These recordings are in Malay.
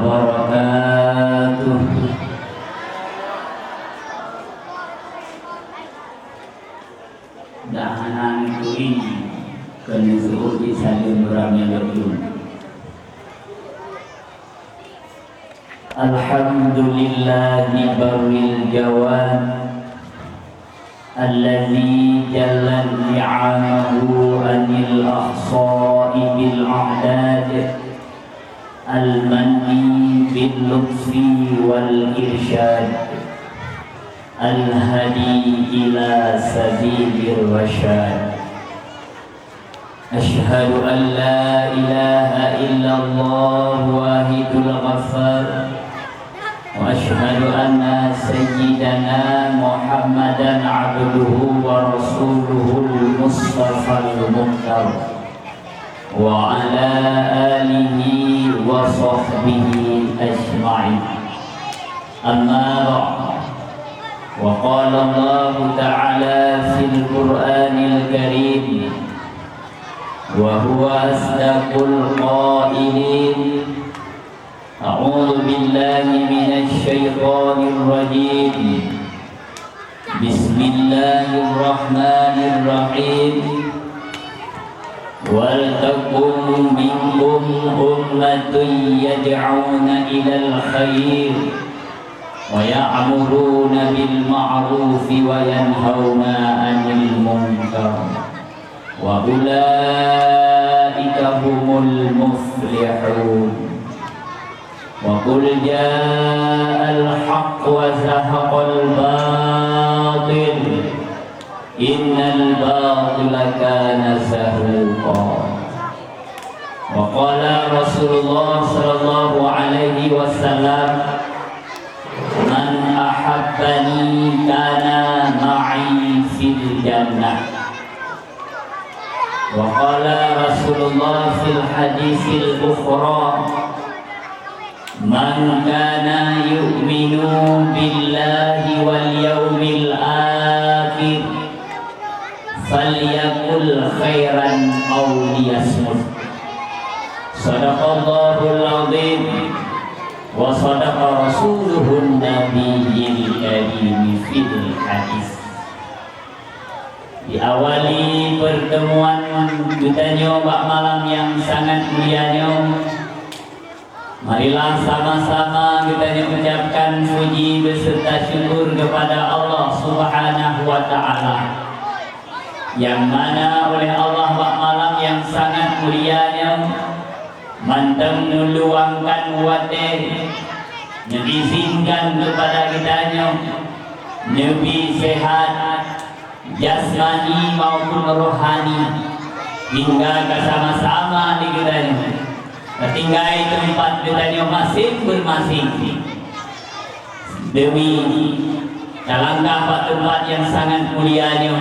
wabarakatuh. Dahanan itu ini kena seorang saling beramai lebih. Alhamdulillahi barril jawan alladzi jallat ni'amahu anil ahsa'i bil a'dad al-manni bil lutfi wal irsyad al-hadi ila sabilir rasyad. Ashhadu an la ilaha illallah wahidul ghaffar wa ashhadu anna sayyidana Muhammadan abduhu wa rasuluhul mustafal mukhtar wa ala alihi wa sahbihi ajma'in. Amma ba'd. Wa qala Allah ta'ala fil Qur'anil Karim wa huwa asdaqul qailin. A'udzu billahi minasy syaithanir rajim. Bismillahirrahmanirrahim. Wal takum minkum ummatun yad'una ilal khair wa ya'muruna bil ma'rufi wa yanhauna 'anil munkar wa ulaika humul muflihun. Wa qul ja'al haqq wa zahaqal batil innal batila kana zahuqa. Wa qala Rasulullah sallallahu alaihi wasallam, man ahabbani kana ma'i fil jannah. Wa qala Rasulullah fil hadisil ukhra, man kana yu'minu billahi wal yawmil akhir falyakul khairan aw liyasmut. Sadaqallahul azim wa sadaqa rasuluhun nabiyyil karim fil hadis. Diawali pertemuan kita nyoba malam yang sangat mulianya, marilah sama-sama kita mengucapkan puji beserta syukur kepada Allah Subhanahu wa taala, yang mana oleh Allah malam yang sangat mulianya mantap meluangkan wate mengizinkan kepada kitanya Nabi sehat jasmani maupun rohani hingga bersama-sama di kitanya tinggal tempat kitanya masing-masing demi langkah tempat yang sangat mulianya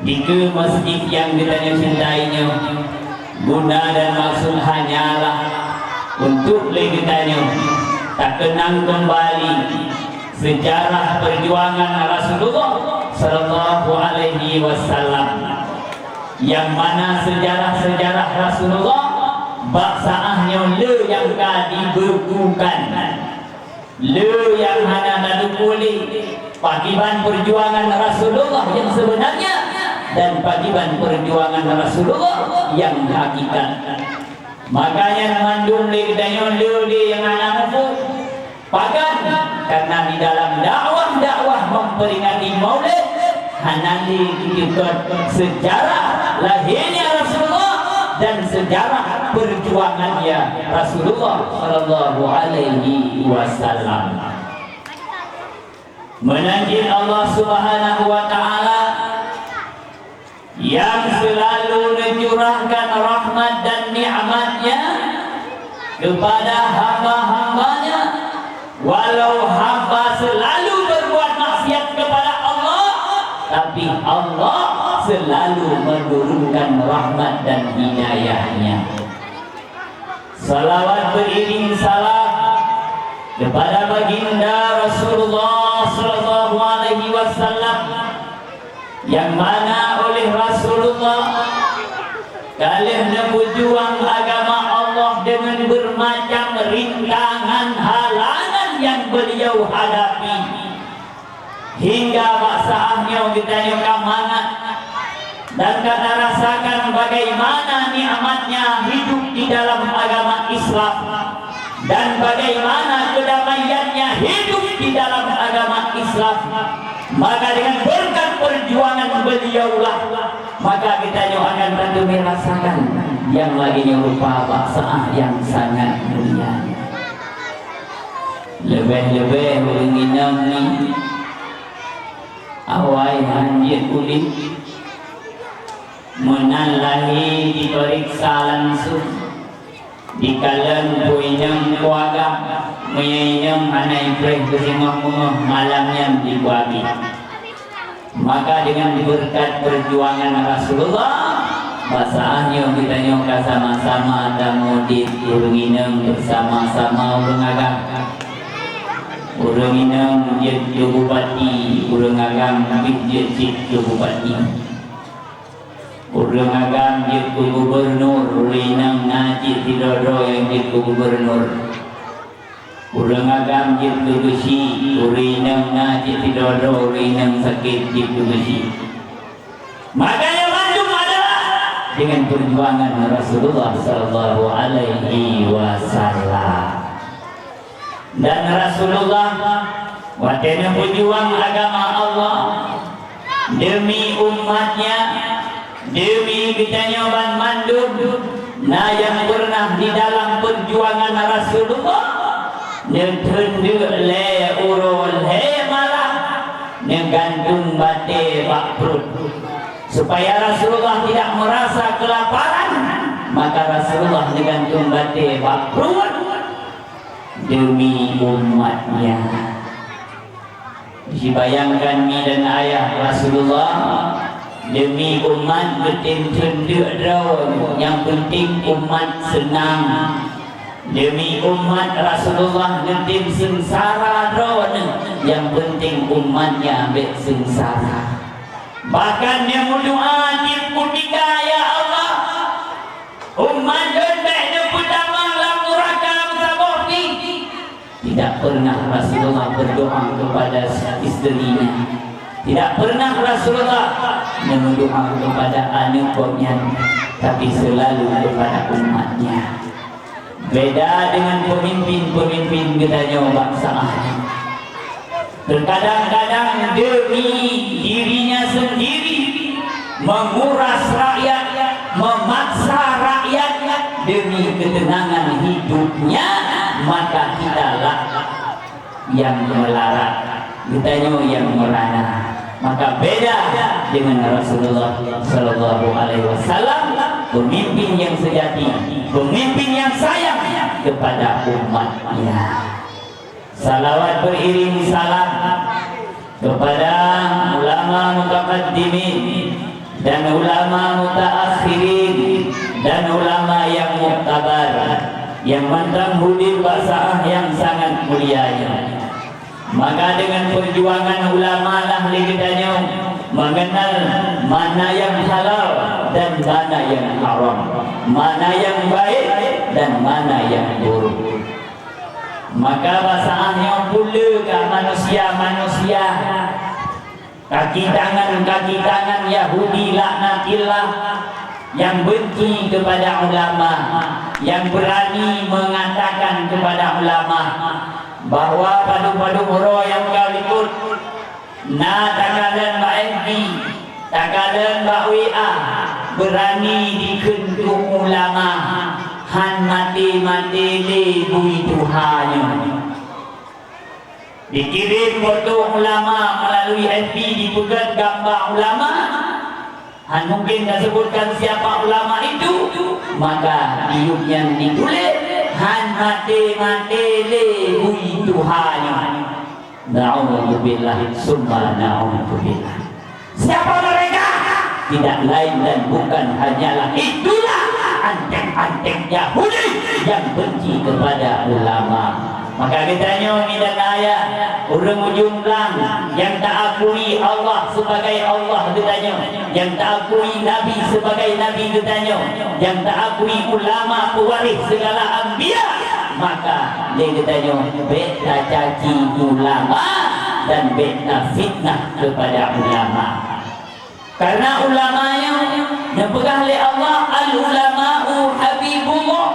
di ke masjid yang kitanya cintainya. Guna dan maksud hanyalah untuk kitanya tak kenang kembali sejarah perjuangan Rasulullah sallallahu alaihi wasallam, yang mana sejarah-sejarah Rasulullah baksaahnya le yang dibegukan, le yang hana lalu pulih pagiban perjuangan Rasulullah yang sebenarnya dan pagiban perjuangan Rasulullah yang hakikat. Makanya mandum le dayon le yang ana mufuk pagan, karena di dalam dakwah memperingati Maulid hanandi ikut sejarah lahirnya Rasulullah dan sejarah perjuangannya Rasulullah sallallahu alaihi wasallam. Menanjil Allah Subhanahu wa taala yang selalu mencurahkan rahmat dan nikmatnya kepada hamba-hambanya, walau hamba selalu berbuat maksiat kepada Allah, tapi Allah selalu menurunkan rahmat dan hidayahnya. Salawat beriring salam kepada baginda Rasulullah sallallahu alaihi wasallam, yang mana oleh Rasulullah kalian berjuang agama Allah dengan bermacam rintangan halangan yang beliau hadapi, hingga saatnya kita kamangat dan kita rasakan bagaimana nikmatnya hidup di dalam agama Islam dan bagaimana kedamaiannya hidup di dalam agama Islam. Maka dengan berkat perjuangan beliaulah, maka kita akan tentu merasakan yang lagi rupa bangsa yang sangat mulia. Lebih-lebih menginam ni awai hanjit kulit menalahi diperiksa langsung di kalang puinam keluarga menyainam anak ibrah bersingah-mengah malamnya dibuabi. Maka dengan berkat perjuangan Rasulullah, masalahnya kita nyoka sama-sama dan mudit urung inang bersama-sama urung agam, urung inang jid bupati, urung agam jid bupati, urung agam jid gubernur, urung inang najid tidoro yang jid gubernur, urang agam jid besi, urinang najid tidoro, urinang sakit jid besi. Makanya maju adalah dengan perjuangan Rasulullah sallallahu alaihi wasallam. Dan Rasulullah waktu berjuang agama Allah demi umatnya, demi kita nyoban mandub. Nah yang pernah di dalam perjuangan Rasulullah ngetunduk le urul he malah ngegantung bate bak perut supaya Rasulullah tidak merasa kelaparan. Maka Rasulullah ngegantung bate bak perut demi umatnya. Dibayangkan mi dan ayah Rasulullah demi umat bertunduk daun, yang penting umat senang. Demi umat Rasulullah ngetim sengsara drone, yang penting umatnya ambil sengsara. Bahkan dia berdoa di putika, ya Allah, umat jendek dia pedamang lam neraka saboti. Tidak pernah Rasulullah berdoa kepada istrinya, tidak pernah Rasulullah berdoa kepada anak-anaknya, tapi selalu kepada umatnya. Beda dengan pemimpin-pemimpin kita bangsa. Terkadang-kadang demi dirinya sendiri menguras rakyat, memaksa rakyat demi ketenangan hidupnya, maka kitalah yang melarat, kitanya yang merana. Maka beda dengan Rasulullah sallallahu alaihi wasallam, pemimpin yang sejati, pemimpin yang sayang kepada umatnya. Salawat beriring salam kepada ulama mutaqaddimin dan ulama mutaakhirin dan ulama yang muktabar, yang mantap budi bahasa yang sangat mulianya. Maka dengan perjuangan ulama lah kita mengenal mana yang halal dan mana yang haram, mana yang baik dan mana yang buruk. Maka bahasaannya pula ke manusia-manusia, kaki tangan Yahudi laknatillah yang benci kepada ulama, yang berani mengatakan kepada ulama bahwa padu-padu huro yang kau ikut na takalan ba'fi, takalan ba'wi'a, berani dikentuk ulama han mati-mati le bui Tuhannya. Dikirim foto ulama melalui FB, dipegat gambar ulama, han mungkin dah sebutkan siapa ulama itu, maka diuknya ditulis han mati-mati le bui Tuhannya. Na'udzubillah summa na'udzubillah. Siapa mereka? Tidak lain dan bukan hanyalah itulah antek-antek Yahudi yang benci kepada ulama. Maka katanya minat ayat orang ujung lang yang tak akui Allah sebagai Allah katanya, yang tak akui Nabi sebagai Nabi katanya, yang tak akui ulama pewaris segala anbiya, maka dia katanya beta caci ulama dan beta fitnah kepada ulama. Karena ulamanya dipegang oleh Allah, al ulama'u habibullah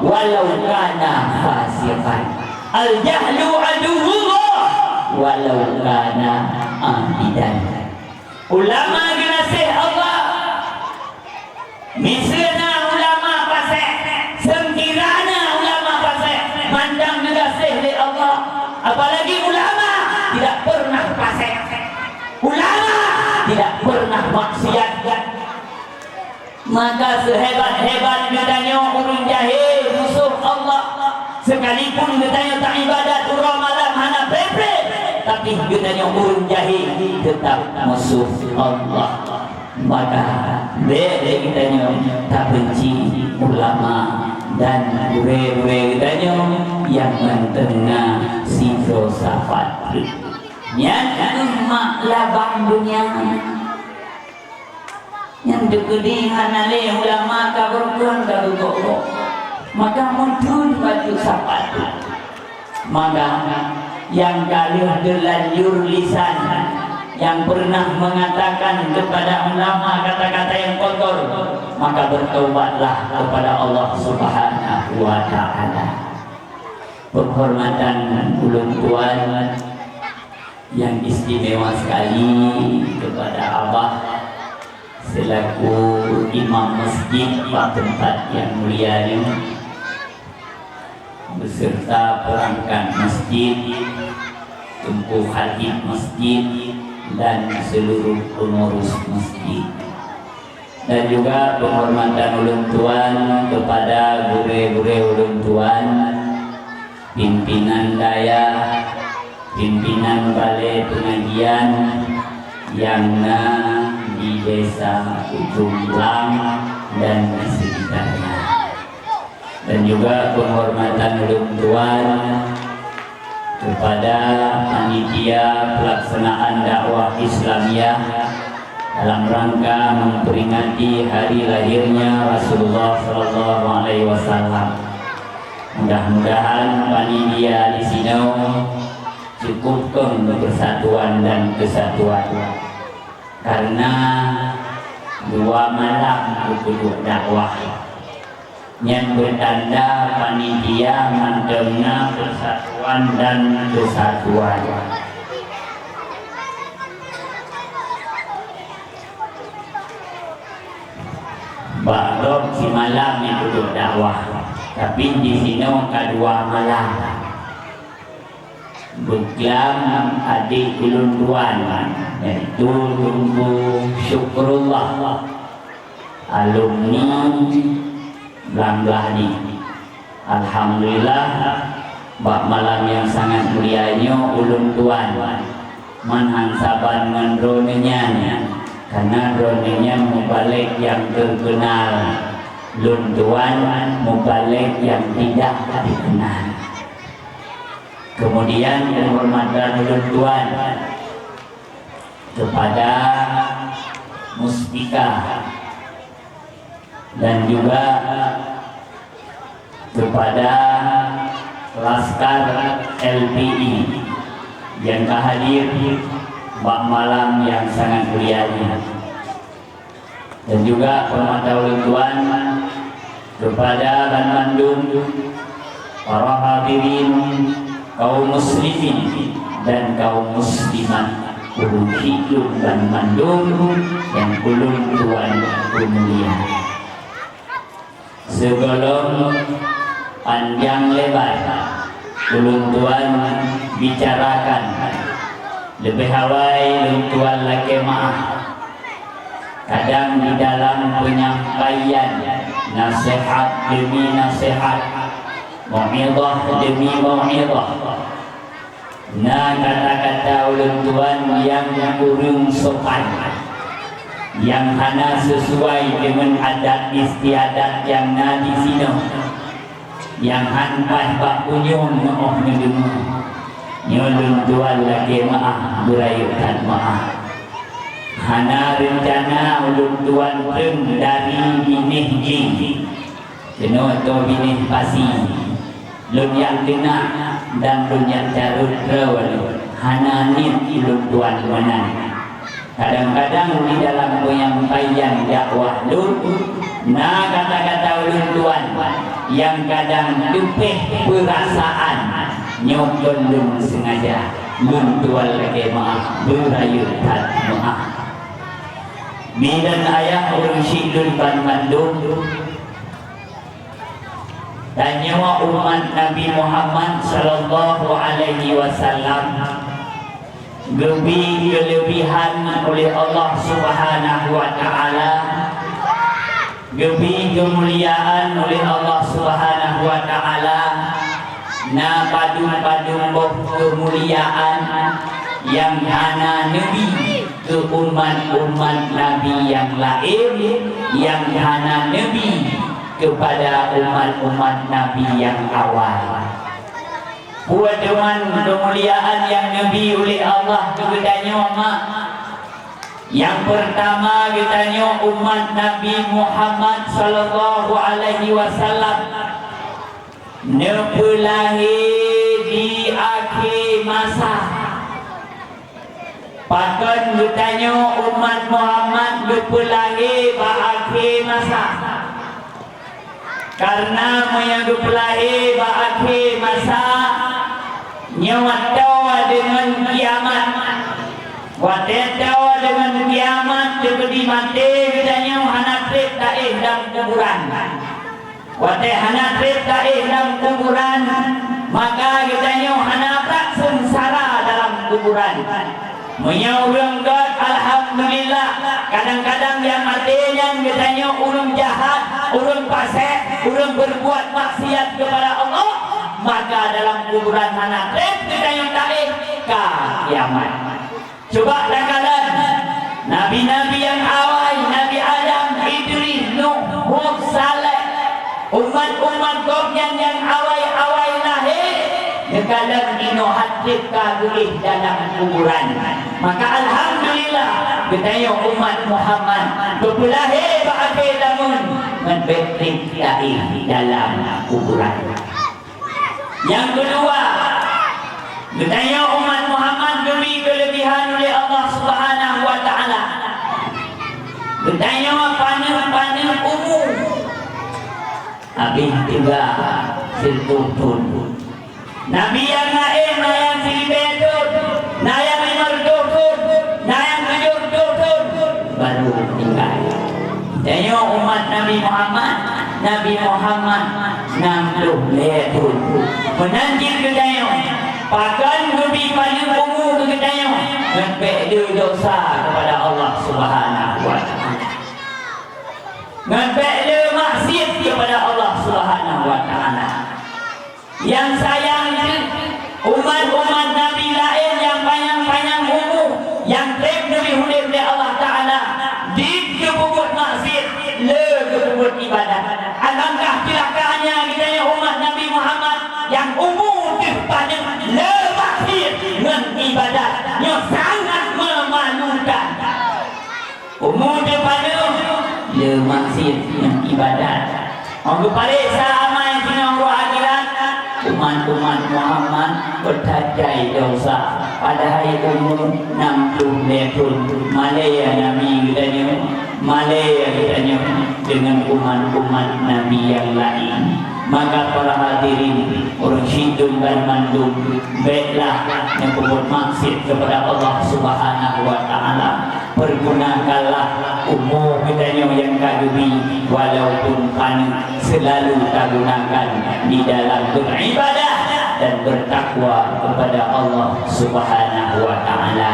walau kana fasiqan, al jahlu aduwullah walau kana abidan. Ulama kinasih Allah, misalnya ulama pasal, sengkirana ulama pasal, mandang kinasih oleh Allah. Apalagi ulama tidak pernah pasal, ulama tidak pernah maksiat. Maka sehebat-hebat katanya urun jahil musuh Allah, sekalipun katanya tak ibadat urang malam hana pepe, tapi katanya urun jahil tetap musuh Allah. Maka dia katanya tak benci ulama dan gure-gure katanya yang mentengah si filsafat. Yang mak labang dunia, yang degeding hanale ulama kaburkan kabur, maka muncul baju sapat. Maka yang kalih terlanjur lisan, yang pernah mengatakan kepada ulama kata-kata yang kotor, maka bertaubatlah kepada Allah Subhanahu wa ta'ala. Penghormatan ulun tuan yang istimewa sekali kepada Abah selaku imam masjid tempat yang mulia ini, beserta perangkat masjid, tumpuh khatib masjid dan seluruh pengurus masjid, dan juga penghormatan ulun tuan kepada gure-gure ulun tuan, pimpinan daya, pimpinan balai pengajian yang di desa Ujung Lang dan di sekitarnya, dan juga penghormatan ulun tuan kepada panitia pelaksanaan dakwah Islamiyah dalam rangka memperingati hari lahirnya Rasulullah sallallahu alaihi wasallam. Mudah-mudahan panitia di sini cukupkan persatuan dan kesatuan, karena dua malam untuk dakwah yang bertanda panitia mendengar persatuan dan kesatuan. Baru si malam yang untuk dakwah, tapi di sini kedua malam. Beklam adik ulun tuan, yaitu Tunggu Syukurullah, alumni Blangblahdi. Alhamdulillah, bak malam yang sangat mulianya ulun tuan manhan saban dengan dronenya, karena dronenya mubalik yang terkenal, ulun tuan mubalik yang tidak dikenal. Kemudian penghormatan ulun tuan kepada Mustika dan juga kepada Laskar LPI yang hadir bak malam yang sangat mulia ini, dan juga penghormatan ulun tuan kepada Ban Bandung, para hadirin kaum muslimin dan kaum muslimat ulun hidup dan mandung yang ulun tuan mulia. Sebelum panjang lebar ulun tuan bicarakan, lebih awal ulun tuan lagi maaf, kadang di dalam penyampaian nasihat demi nasihat, mau'izah demi mau'izah, nah kata-kata ulun tuan yang kurang sopan, yang hana sesuai dengan adat istiadat yang di sini, yang hanpas bak punyung maaf mendengar, ulun tuan lagi maaf, berayukan maaf. Hana rencana ulun tuan pun dari binih jing Kena tu bini pasi lun yang kena dan lun yang carut rawal hana nit lun tuan manan. Kadang-kadang di dalam penyampaian dakwah lun nah kata-kata lun tuan yang kadang depeh perasaan nyokon lun sengaja lun tuan lagi maaf berayut tak maaf. Bidan ayah orang syidun ban mandum dan nyawa umat Nabi Muhammad sallallahu alaihi wasallam lebih kelebihan oleh Allah Subhanahu wa taala, lebih kemuliaan oleh Allah Subhanahu wa taala. Na padung-padung kemuliaan yang hana Nabi ke umat-umat Nabi yang lain, yang hana Nabi kepada umat-umat Nabi yang awal. Buat dengan kemuliaan yang Nabi oleh Allah kepadanya mak. Yang pertama katanya umat Nabi Muhammad sallallahu alaihi wasallam nepelahir di akhir masa. Pakan katanya umat Muhammad nepelahir di akhir masa. Karena menyagupelahir di akhir masa nyawatawa dengan kiamat. Watetawa dengan kiamat seperti mati katanya hanatrip taih dalam kuburan. Wate hanatrip taih dalam kuburan, maka katanya hanaprak sengsara dalam kuburan. Menyaulang God, alhamdulillah. Kadang-kadang yang matinya katanya ulun jahat, ulun fasik, ulun berbuat maksiat kepada Allah, maka dalam kuburan hanatrip katanya taih ke kiamat. Coba katakan Nabi-Nabi yang awal, Nabi Adam, Idris, Nuh, Hud, Saleh, umat-umat Qur'an yang awal-awal lahir, kadang ino hadir kagulih dalam kuburan. Maka alhamdulillah katanya umat Muhammad berlahir berakhir namun membetrik dalam kuburan. Yang kedua, katanya umat Muhammad diberi kelebihan oleh Allah Subhanahu wa taala. Katanya panen umum. Habis tiga siltutun. Nabi yang lain yang silibetun, yang merdutun, yang kejurtutun baru tinggal. Katanya umat Nabi Muhammad 60 letun. Menanjil katanya pakan lebih paling umur katanya sampai dia dosa kepada Allah Subhanahu wa taala. Sampai dia maksiat kepada Allah Subhanahu wa taala. Yang sayang umat-umat Nabi lain yang panjang-panjang umur, yang lebih oleh Allah taala di kebubut maksiat, le kebubut ibadah. Alangkah celakaannya katanya umat Nabi Muhammad yang umur panjang le maksiat dengan ibadah yang sangat memalukan. Umur panjang le maksiat dengan ibadah. Orang balik sama yang kena roh akhirat, umat-umat Muhammad bertajai dosa pada hari umur 60 tahun. Malaya Nabi katanya, Malaya katanya dengan umat-umat Nabi yang lain. Maka para hadirin orang syidun dan mandum, baiklah yang berbuat maksiat kepada Allah Subhanahu wa taala, pergunakanlah umur katanya yang kadubi walaupun panen, selalu gunakan di dalam beribadah dan bertakwa kepada Allah Subhanahu wa taala.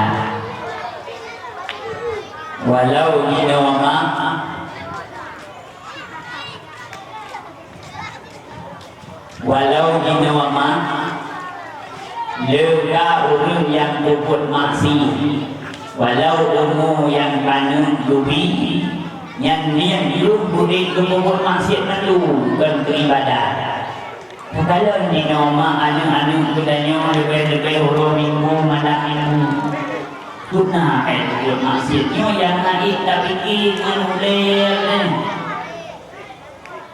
Walau minawama walau minawama lega orang yang berbuat maksiat, walau umur yang panen dubi yang niat dulu boleh berbuat maksiat lalu dan beribadah. Kalau ni nama anu-anu katanya lebih-lebih huruf minggu malam ini guna berbuat maksiat. Yang naik tak fikir menulis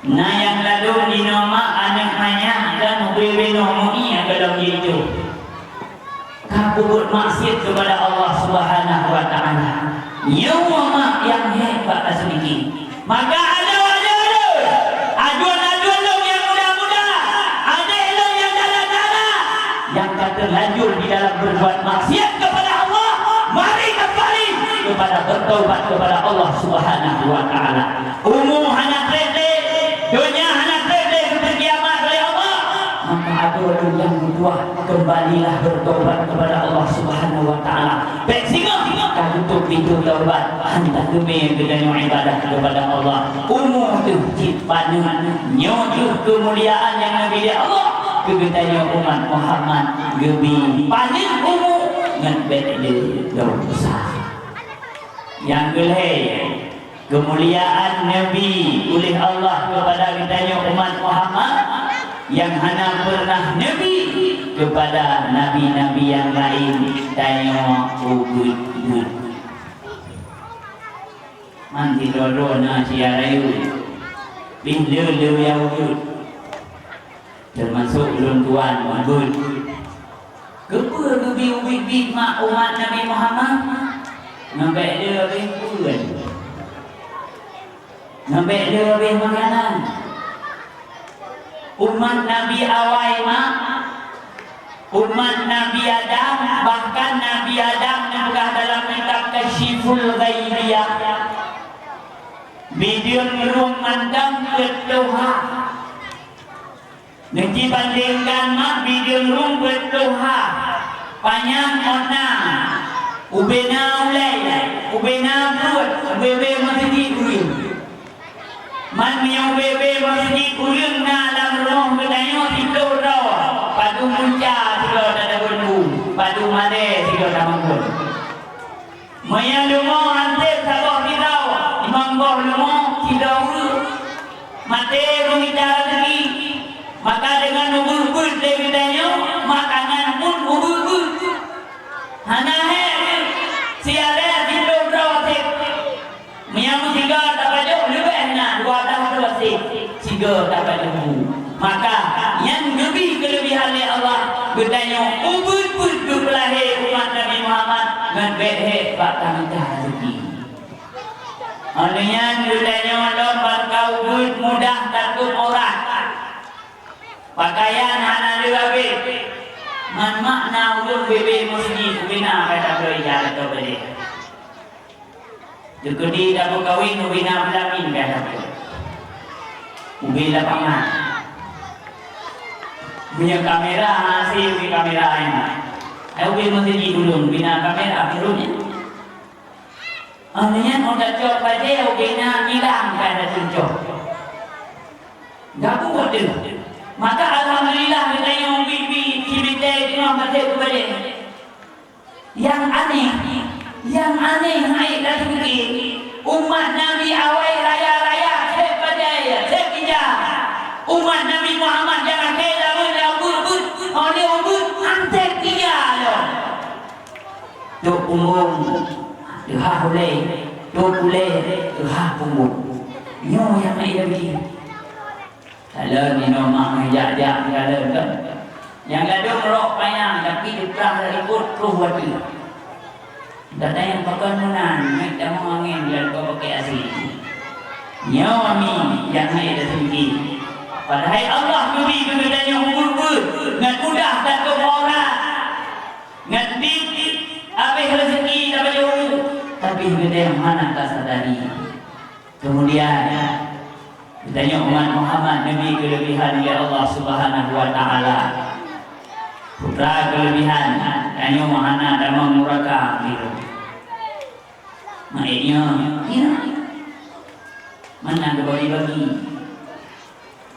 Nah yang lalu di nama anak hanya dan bebeno mu'i kalau gitu. Kabut maksiat kepada Allah Subhanahu wa taala. Nyawa yang hebat sedikit. Maka ada aduan-aduan lo yang mudah-mudah, ada lo yang dalam-dalam yang terlanjur di dalam berbuat maksiat kepada Allah. Mari kembali kepada bertaubat kepada Allah Subhanahu wa taala. Umum hanya rede, dunia hanya rede berkiamat oleh Allah. Maka ada yang kedua, kembalilah bertaubat kepada Allah Subhanahu wa taala. Baik singa tutup pintu taubat, hantar kami bedanya ibadah kepada Allah. Umum tu ciptaan nyojuh kemuliaan yang Nabi dia Allah kegetanya umat Muhammad gebi paling umum dengan bedanya dosa. Yang kelih kemuliaan Nabi oleh Allah kepada kitanya umat Muhammad yang hana pernah Nabi kepada nabi-nabi yang lain tanya ubud manti dodo na siarayu bindu yang ubud termasuk ulun tuan ubud kepur gebi ubud mak umat Nabi Muhammad ngambek dia bengkuan ngambek dia beng makanan umat Nabi awal mak umat Nabi Adam, bahkan Nabi Adam juga dalam kitab Kasyiful Ghaibiyah video merung mandang berdoa nanti bandingkan mak video merung berdoa panjang ona ubena ulai ubena buat ubebe masjid kuring man yang ubebe masjid kuring na dalam rumah bertanya tidur rawa padu muncah tidur ada berbu padu made tidur dalam pun maya lumo ante sabah tirau imam boh lumo tidur mate rumita lagi maka dengan ubur-ubur dia makanan pun ubur-ubur hana he siale tidur rawa tek miam tiga dapat jauh lebih na dua dah dua tiga dapat jauh maka yang lebih kelebihan oleh Allah bertanya ubud-ubud berlahir umat Nabi Muhammad dengan behe batang rezeki. Artinya bertanya Allah bakal ubud mudah takut orang. Pakaian hana dibabe. Man makna ubud bebe mesti bina kata berjalan atau balik. Dekedi dah berkahwin ubina belamin kata tu. Ubi lapangan. Punya kamera hasil di kamera ini. Ayo kita mesti dulu bina kamera dulunya. Artinya orang cok pada bina hilang pada tujuh. Gak buat tu. Maka alhamdulillah kita yang bibi cibite di rumah kita kepada. Yang aneh naik dari bukit. Umat Nabi awal raya-raya kepada sekija. Umat Nabi Muhammad jangan kira oleh ubud antek dia lo. Tu umum, tu boleh, tu boleh, tu umum. Nyo yang nak jadi. Kalau ni nama menjajak kalau kan. Yang lalu merok payang tapi diperah dari ikut ruh hati. Data yang pakai munan, naik dalam angin dan kau pakai asli. Nyo ni yang nak jadi. Padahal Allah beri kemudahan ubud dengan mudah tak orang dengan habis rezeki dapat jauh tapi kita yang mana tak sadari. Kemudian ditanya umat Muhammad Nabi kelebihan ya Allah Subhanahu wa taala putra kelebihan tanya mana ada menguraka gitu maknanya mana ada bagi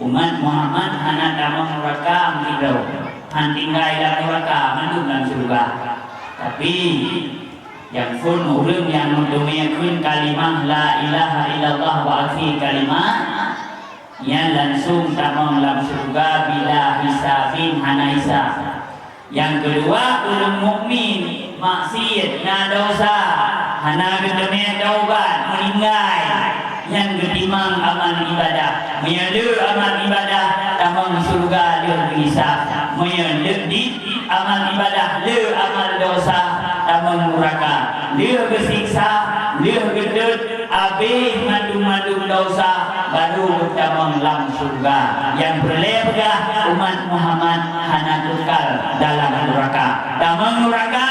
umat Muhammad hana damang neraka ambilau tinggal dalam neraka mandung dalam surga tapi yang pun orang yang mendomiakan kalimah la ilaha illallah wa akhir kalimah yang langsung damang dalam surga bila hisabin hana hisab. Yang kedua orang mukmin maksiat na dosa hana gedemnya taubat meninggal yang ketimang amal ibadah. Menyelu amal ibadah tamang surga dia bisa. Menyelu di amal ibadah le amal dosa tamang neraka. Dia bersiksa, dia gedut, habis madu-madu dosa baru tamang lam surga. Yang berlepah umat Muhammad hana kekal dalam neraka. Tamang neraka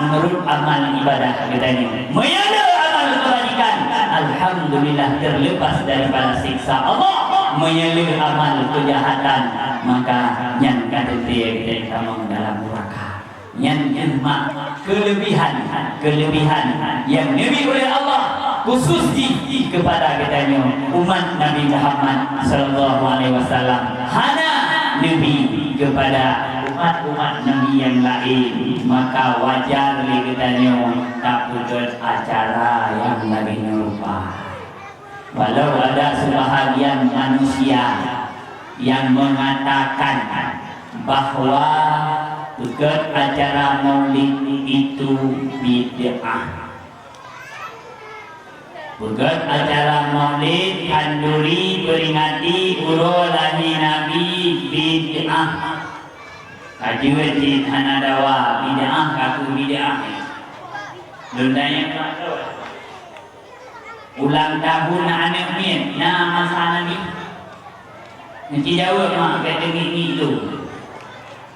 menurut amal ibadah katanya. Menyelu amal kebajikan, alhamdulillah terlepas daripada siksa Allah. Menyelu amal kejahatan, maka yang kata dia kita tamang dalam neraka. Yang kelima kelebihan yang diberi oleh Allah khusus kepada katanya umat Nabi Muhammad sallallahu alaihi wasallam, hana lebih kepada umat-umat Nabi yang lain, maka wajar katanya tak buat acara yang lagi nyerupa. Walau ada sebahagian manusia yang mengatakan bahwa bukan acara maulid itu bid'ah. Bukan acara maulid anduri peringati urul lahir Nabi bid'ah. Kaji wajib hanadawa bid'ah kaku bid'ah. Lundanya ulang tahun anak min nama masa Nabi. Nanti jawab mak kata ni itu.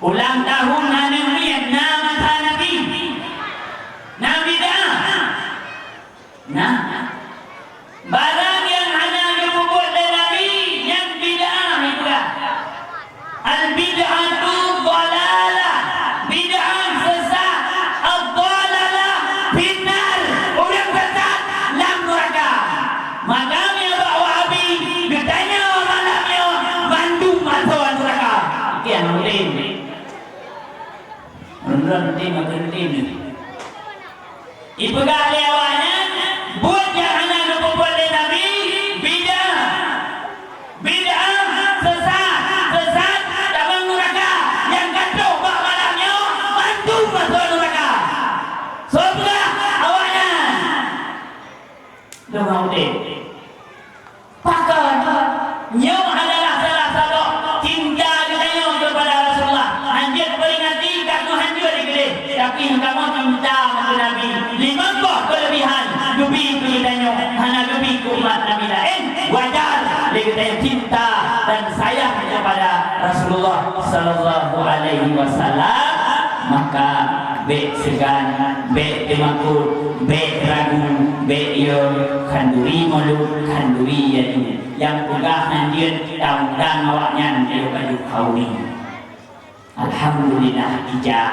Ulang tahun anak min nama masa Nabi. Nabi dah. Nah, barang yang hanya dibuat oleh Nabi yang bid'ah itu lah. Al bid'atu dhalalah. Bid'ah sesat. Ad-dhalalah finnar. Orang sesat dalam neraka. Makamnya Pak Wahabi bertanya malamnya bantu masuk neraka. Kian mungkin. Berhenti makan ibu kali awalnya buat yang anak berbuat oleh Nabi bid'ah sesat dalam neraka. Yang kata Pak malamnya bantu masuk neraka. Surga awalnya dengan udah pakar nyaw adalah salah satu cinta katanya kepada Rasulullah. Anjir peringati kamu hancur di gede, tapi kamu cinta kepada Nabi. Lima kelebihan lebih katanya hanya lebih ke umat Nabi lain. Wajar katanya cinta dan sayang kepada Rasulullah sallallahu alaihi wasallam. Maka be segan, be temakut, be ragu, be yo kanduri malu kanduri yang pegah hanjir dan awaknya yo baju kauni. Alhamdulillah ijab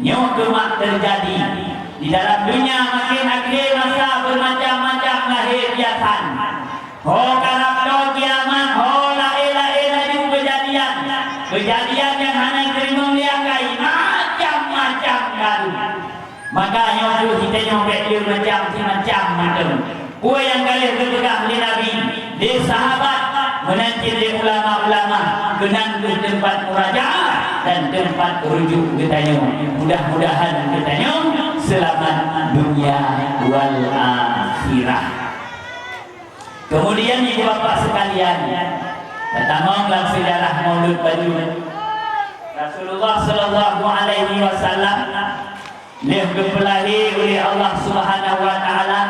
nyo kemak terjadi di dalam dunia. Makin akhir masa bermacam-macam lahir biasan. Oh karakter kiamat, oh lain-lain lagi kejadian yang hanya terima meliakai macam-macam kan. Makanya tu kita nyobek dia macam-macam. Kue yang kali berpegang di Nabi, di sahabat, menanti di ulama-ulama, kenang di tempat murajaah dan tempat rujuk katanya. Mudah-mudahan katanya selamat dunia wal akhirah. Kemudian ibu bapak sekalian, pertama dalam sejarah Maulud Baju Rasulullah sallallahu alaihi wasallam dia berpelahir oleh Allah Subhanahu wa taala.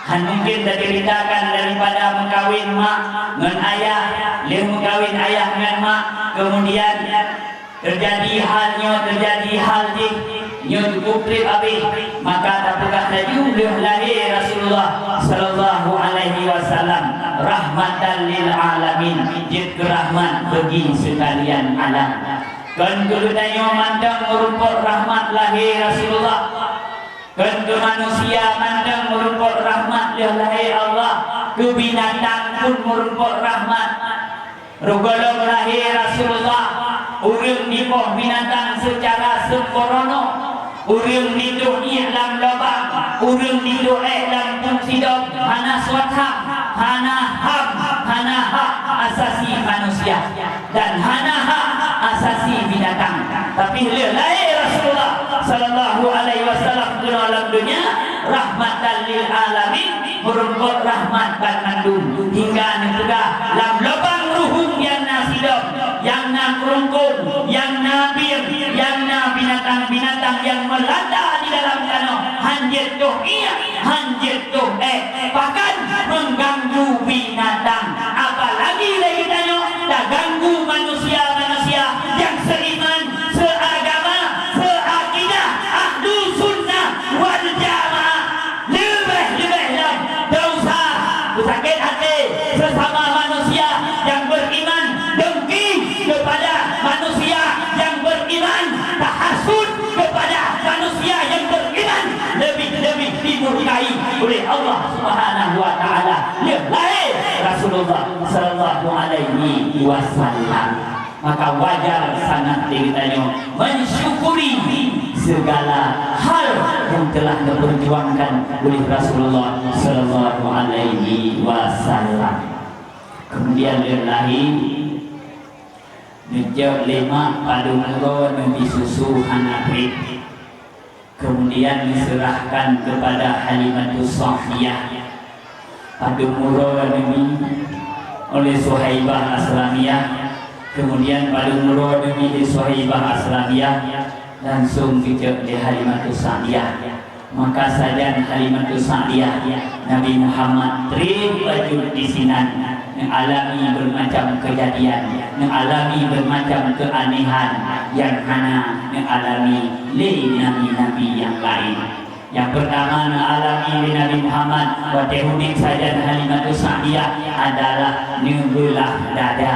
Mungkin diceritakan daripada mengkawin mak dengan ayah, dia mengkawin ayah dengan mak, kemudian terjadi hal nyo dikuprit habis, maka apakah laju lahir Rasulullah sallallahu alaihi wasallam rahmatan lil alamin, jid rahmat bagi sekalian alam. Kan kulunanyo mandang merupakan rahmat lahir Rasulullah. Kan ke manusia mandang merupakan rahmat lahir Allah. Ke binatang pun merupakan rahmat. Rugolong lahir Rasulullah, urang dipoh binatang secara sempurna. Urang hidup dalam lubang, urang hidup dalam fungsidok, hana swatha, hana hak asasi manusia dan hana hak asasi binatang. Tapi lahir Rasulullah sallallahu alaihi wasallam ke alam dunia rahmatan lil alamin, merumput rahmat ban mandum hingga juga lam lubang ruhum yang nasidam yang na kerungkung yang na bir yang na binatang-binatang yang melata di dalam tanah hanjir tuh bahkan mengganggu binatang apalagi lagi tanya dah ganggu manusia-manusia yang seiman seagama seakidah ahlu sunnah wal jamaah lebih-lebih dosa sakit hati sesama manusia yang beriman dengki kepada manusia yang beriman tahasud kepada manusia yang beriman lebih-lebih dimurkai oleh Allah Subhanahu wa taala lahir Rasulullah sallallahu alaihi wasallam. Maka wajar sangat ditanya mensyukuri segala hal yang telah diperjuangkan oleh Rasulullah sallallahu alaihi wasallam. Kemudian lahir Nejak lima padu muro Nabi susu Hanafi. Kemudian diserahkan kepada Halimatus Safiyah. Padu muro Nabi oleh Suhaibah Aslamiyah. Kemudian padu muro Nabi di Suhaibah Aslamiyah langsung dijak di Halimatus Safiyah. Maka saja Halimatus Safiyah Nabi Muhammad terwajud di sinan mengalami bermacam kejadian, mengalami bermacam keanehan yang hana mengalami oleh nabi-nabi yang lain. Yang pertama mengalami Nabi Muhammad wa tehudik saja Halimatus Sa'diyah adalah nebelah dada,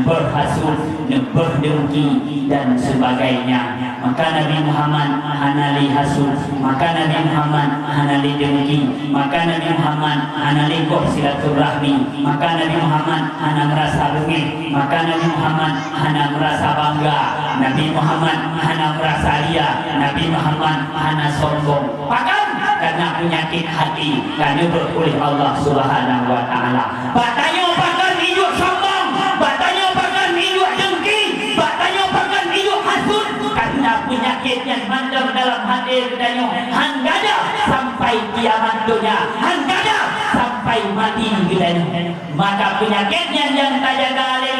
berhasut, berdengki dan sebagainya. Maka Nabi Muhammad hanali hasud, maka Nabi Muhammad hanali dengki, maka Nabi Muhammad hanali koh silaturahmi, maka Nabi Muhammad hana merasa bengih, maka Nabi Muhammad hana merasa bangga, Nabi Muhammad hana merasa ria, Nabi Muhammad hana sombong. Bahkan karena penyakit hati karena beroleh Allah Subhanahu wa taala. Batanya bahkan hidup sombong, batanya bahkan hidup dengki, batanya bahkan hidup hasud karena penyakit yang mandam dalam hati katanya hanggada sampai kiamat dunia, hanggada sampai mati katanya. Maka penyakitnya yang tajaga oleh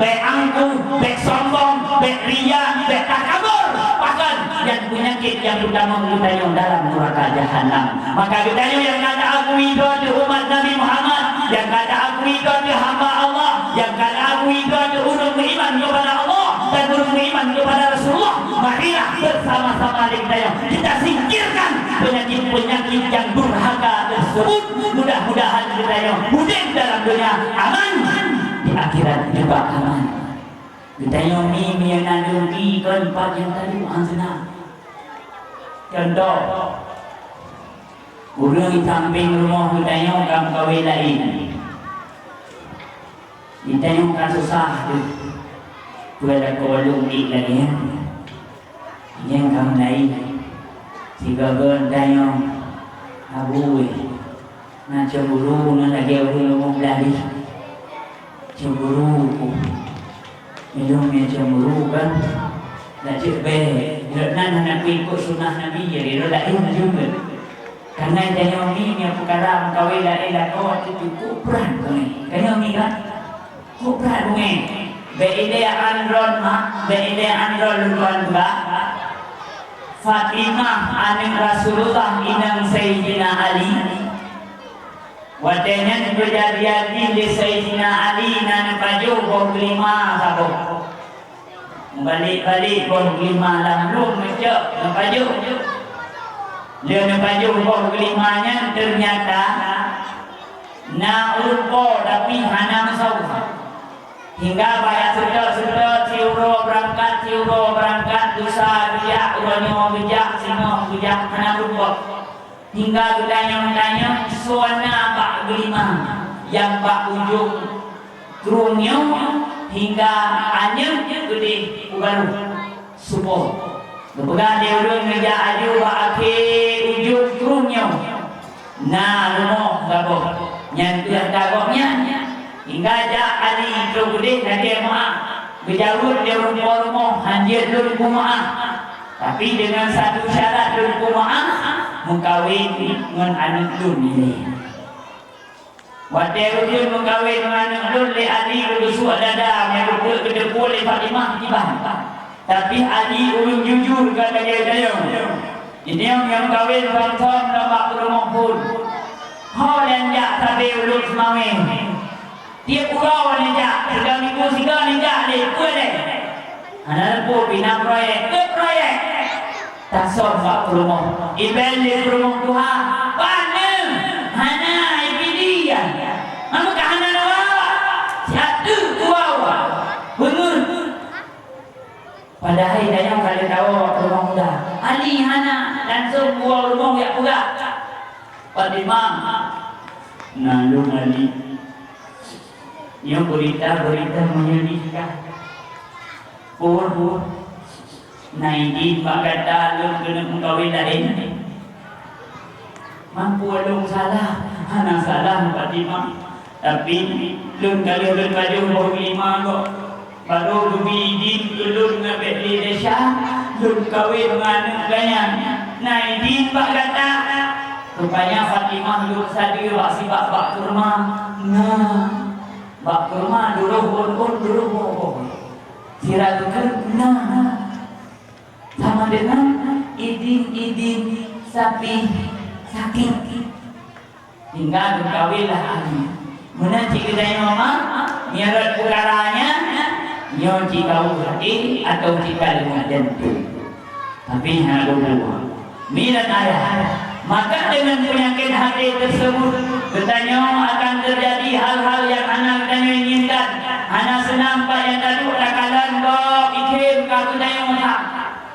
baik angku, baik sombong, baik ria, baik takabur, bahkan yang penyakit yang utama kita dalam neraka jahanam. Maka kita yang kata aku itu umat Nabi Muhammad, yang kata aku itu hamba Allah, yang kata aku itu urung beriman kepada Allah dan urung beriman kepada Rasulullah. Marilah bersama-sama kita singkirkan penyakit-penyakit yang durhaka tersebut. Mudah-mudahan kita mudah dalam dunia aman, di akhirat juga aman. Kita yang mimi yang nanti kan empat yang tadi muhansana. Contoh, urang di samping rumah kita yang orang kawin lain. Kita yang kan susah tu, kuala kolong di lagi. Yang kami lain, jika kita yang abui, nak cemburu, nak lagi orang mau berlari, cemburu. Minum yang cemburu kan dah cebeh nak ikut sunnah Nabi jadi dia dah juga karena dia ni yang perkara kawin dah kau itu kupran tu ni kan ni kan kupran ni beide andron ba Fatimah anak Rasulullah inang Sayyidina Ali. Wadanya kejadian di Sayyidina Ali nan baju bom lima sabo. Balik-balik bom lima lalu macam nan baju. Dia nan baju bom limanya ternyata na urpo tapi hana masau. Hingga bayar sudah ciuro berangkat dosa bijak uranyo bijak sino bijak hana urpo. Hingga bertanya-tanya suana bak gelima yang bak ujung kerungnya hingga anyam gede ubaru supo. Berpegang dia udah meja aju bak akhir ujung kerungnya. Nah rumah gabok nyantuan gaboknya hingga ajak Ali gede nanti maaf berjauh dia rumah hanjir dulu maaf. Tapi dengan satu syarat dulu maaf mengkawin dengan anak lun ini. Waktu dia mengkawin dengan anak lun, le Ali berusuk dada, yang lupa kedepul le Fatimah tiba. Tapi Ali ulun jujur kata dia. Ini yang kawin bangsa nama rumah pun. Hal yang jak sabi ulun semawin. Dia pura wanita, sudah minggu siga ninja le, boleh. Anak pun bina proyek, proyek. Tak sok bak rumah. Ibel di rumah Tuhan. Mana? Hana dia. Mana kah hana nawa? Satu kuawa. Benar. Padahal dayang kali tahu rumah muda. Ali hana langsung buah rumah ya pula. Fatimah. Nalung Ali. Yang berita menyedihkan. Pur. Naidin pak kata lu kena mengkawin lain. Mampu lu salah, hana salah Fatimah. Tapi lu kali lu baju baru 5 kok. Baru bidin lu ngabek di desa, lu kawin dengan ganyan. Naidin pak kata rupanya Fatimah lu sadir wak si bak kurma. Nah, bak kurma dulu bon. Sirakan nah. Sama dengan idin sapi sakit tinggal berkawinlah Ali. Mana cik kedai mama miarat perkaranya nyo cik kau hati atau cik kalimat jantung. Tapi hanya dua mirat ayah. Maka dengan penyakit hati tersebut bertanya akan terjadi hal-hal yang anak bertanya inginkan. Anak senang pak yang tadi takalan kau ikhim kau bertanya mata.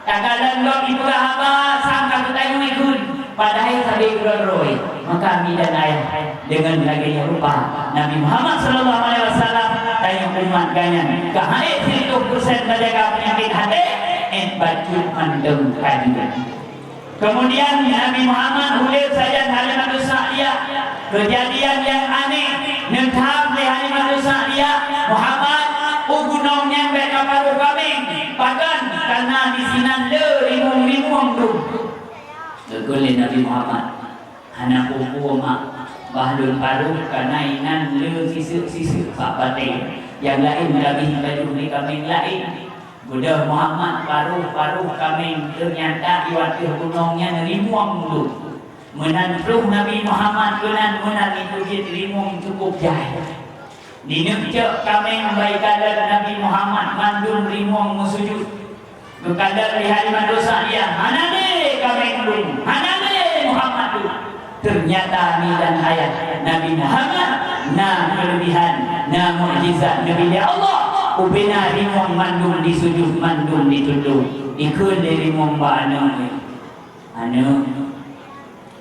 Takalan lo ibu apa sangka bertanya ikut padahal sabi roy maka kami dan ayah dengan lagi rupa Nabi Muhammad sallallahu alaihi wasallam tanya umat ganyan kahai 100% terjaga penyakit hati baju mandeng kajian. Kemudian Nabi Muhammad hulir saja Halimah Sa'diyah kejadian yang aneh nentang Halimah Sa'diyah Muhammad ugunongnya mereka baru kami bahkan karena di sinan le rimung tu gegoleh Nabi Muhammad hana pupu mak bahlun paruh karena inan le sisuk pak pate yang lain Nabi baju ni kami lain budak Muhammad paruh kami ternyata iwati gunungnya rimung tu menanruh Nabi Muhammad menan itu dia rimung cukup jahil. Di nekcek kami membaikan Nabi Muhammad mandun rimong musujud. Berkadar di Halimah Sa'diyah. Mana ni kami mandun? Mana ni Muhammad tu? Ternyata ni dan ayat Nabi Muhammad na kelebihan, na mukjizat Nabi Allah. Ubina rimong mandun disujud, mandun ditunduk. Ikut dari rimong ba anu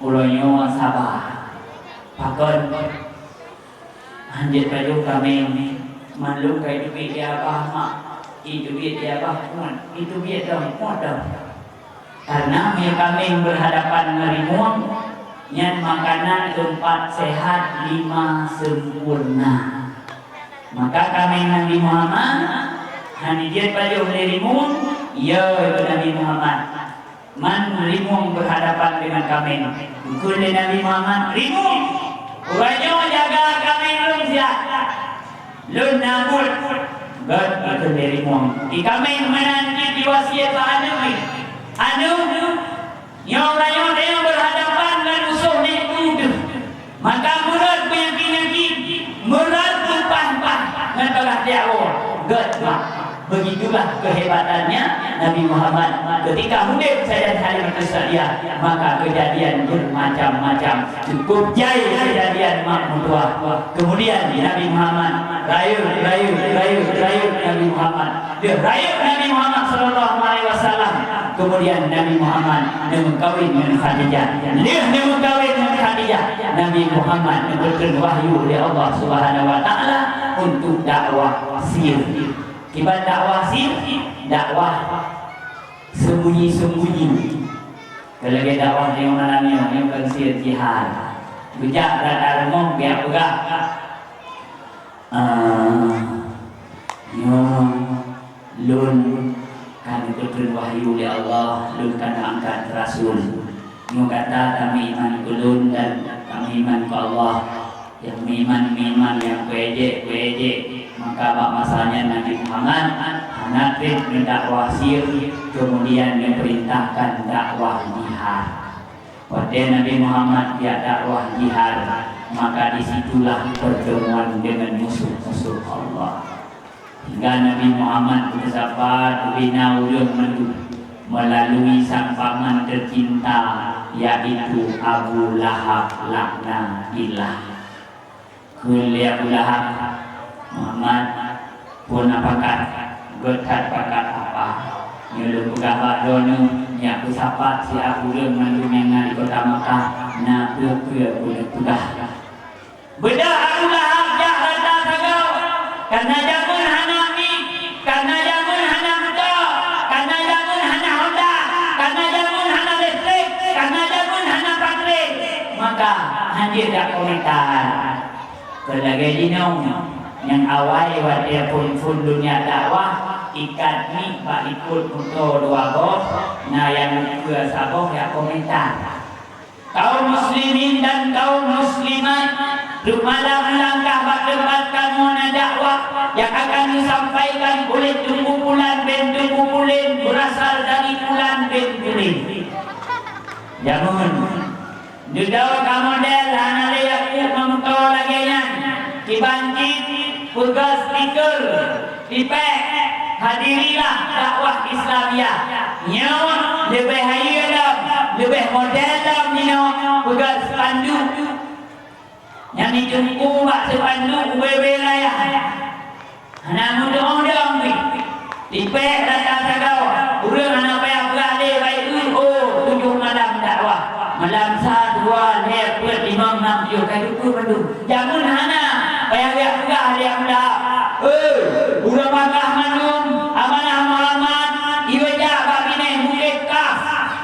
ulonyo sabar. Pakon Hanjit baju kami malu kai duit dia apa mak itu duit dia apa pun itu duit dong modal karena kami berhadapan merimuang yang makanan 4 sehat 5 sempurna maka kami Nabi Muhammad hanjit baju merimuang ya itu Nabi Muhammad merimuang berhadapan dengan kami bukan Nabi Muhammad rimuang Uranyo jaga kami lun siap lun nabut God itu dari muang di kami menanti diwasiat anu yang uranyo dia berhadapan dengan musuh ni maka murad penyakit murad berpah-pah dengan telah dia God begitulah kehebatannya Nabi Muhammad ketika hidup saya Halimah Sa'diyah maka kejadian bermacam-macam cukup jaya kejadian makmur tua kemudian Nabi Muhammad rayu Nabi Muhammad dia rayu Nabi Muhammad sallallahu alaihi wasallam kemudian Nabi Muhammad mengkawin dengan Khadijah dia mengkawin dengan Khadijah Nabi Muhammad diberikan wahyu oleh Allah Subhanahu wa taala untuk dakwah sir kibat dakwah sir dakwah sembunyi-sembunyi kalau kita dakwah yang mana yang bersir jihad bijak rata remong biar pegak lun kan diberikan wahyu oleh Allah lun kan angkat Rasul Yang kata kami iman kulun dan kami iman ke Allah. Yang iman yang kuejek, maka bak masanya Nabi Muhammad hanafin mendakwah sir, kemudian diperintahkan dakwah jihad. Pada Nabi Muhammad dia dakwah jihad, maka disitulah pertemuan dengan musuh-musuh Allah. Hingga Nabi Muhammad bersabda bina ulun melalui sang paman tercinta, yaitu Abu Lahab laknatullah. Kuli Abu Lahab Muhammad pun apakah berkat pakat apa nyeluk pegawai donu yang bersapat si Abu Lahab mandum yang di kota Makkah na pura-pura boleh pegah beda Abu Lahab jak rata sagau karena jamun hana mi karena jamun hana muda karena jamun hana Honda karena jamun hana listrik karena jamun hana baterai maka hadir dak komentar kelagi dinong yang awal wadah pun dunia dakwah ikat ni pak ikut untuk dua bos nah yang kedua saboh ya komentar kaum muslimin dan kaum muslimat malam langkah bak debat kamu dakwah yang akan disampaikan oleh kumpulan ben kumpulan berasal dari bulan ben kulit jamun judau kamodel hanale aku memotong laginya dibangkit tugas stiker dipek hadirilah dakwah Islamiyah nyawa lebih hayat lebih model dalam nino tugas pandu yang dijumpu bak sepandu wilayah namun dong dipek datang sagau urang anak payah beralih baik tujuh malam dakwah malam 1, 2, 3, 4, 5, 6, 7 kayu tu pandu jamun hana payah lihat juga hari yang dah urang Makkah mandum amanah Muhammad iwajah babine bukit kaf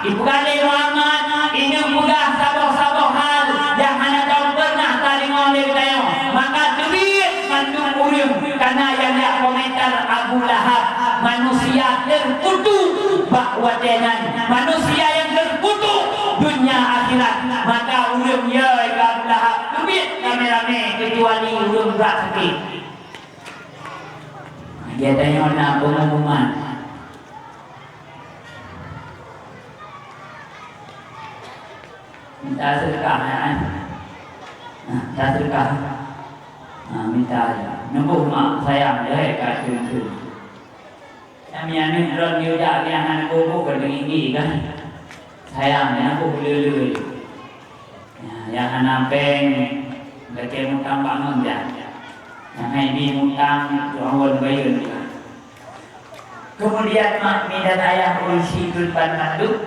ibukali Muhammad ini mudah saboh-saboh hal yang hana tahu pernah tali ngoleh tayo maka duit mandum urang karena yang lihat komentar Abu Lahab manusia terkutuk bak wadenan manusia yang terkutuk dunia akhirat maka urang ya Abu Lahab duit rame-rame kecuali urang berat sakit dia tanya nak pengumuman minta sedekah minta sedekah minta nembuh mak sayang dia kat cun-cun kami anu drone dia dak yang anak bobo berdiri kan sayang aku boleh yang anak peng bagi mutang bangun dah yang ini mutang tuan bayun kemudian mak dan ayah ursi tulpan manduk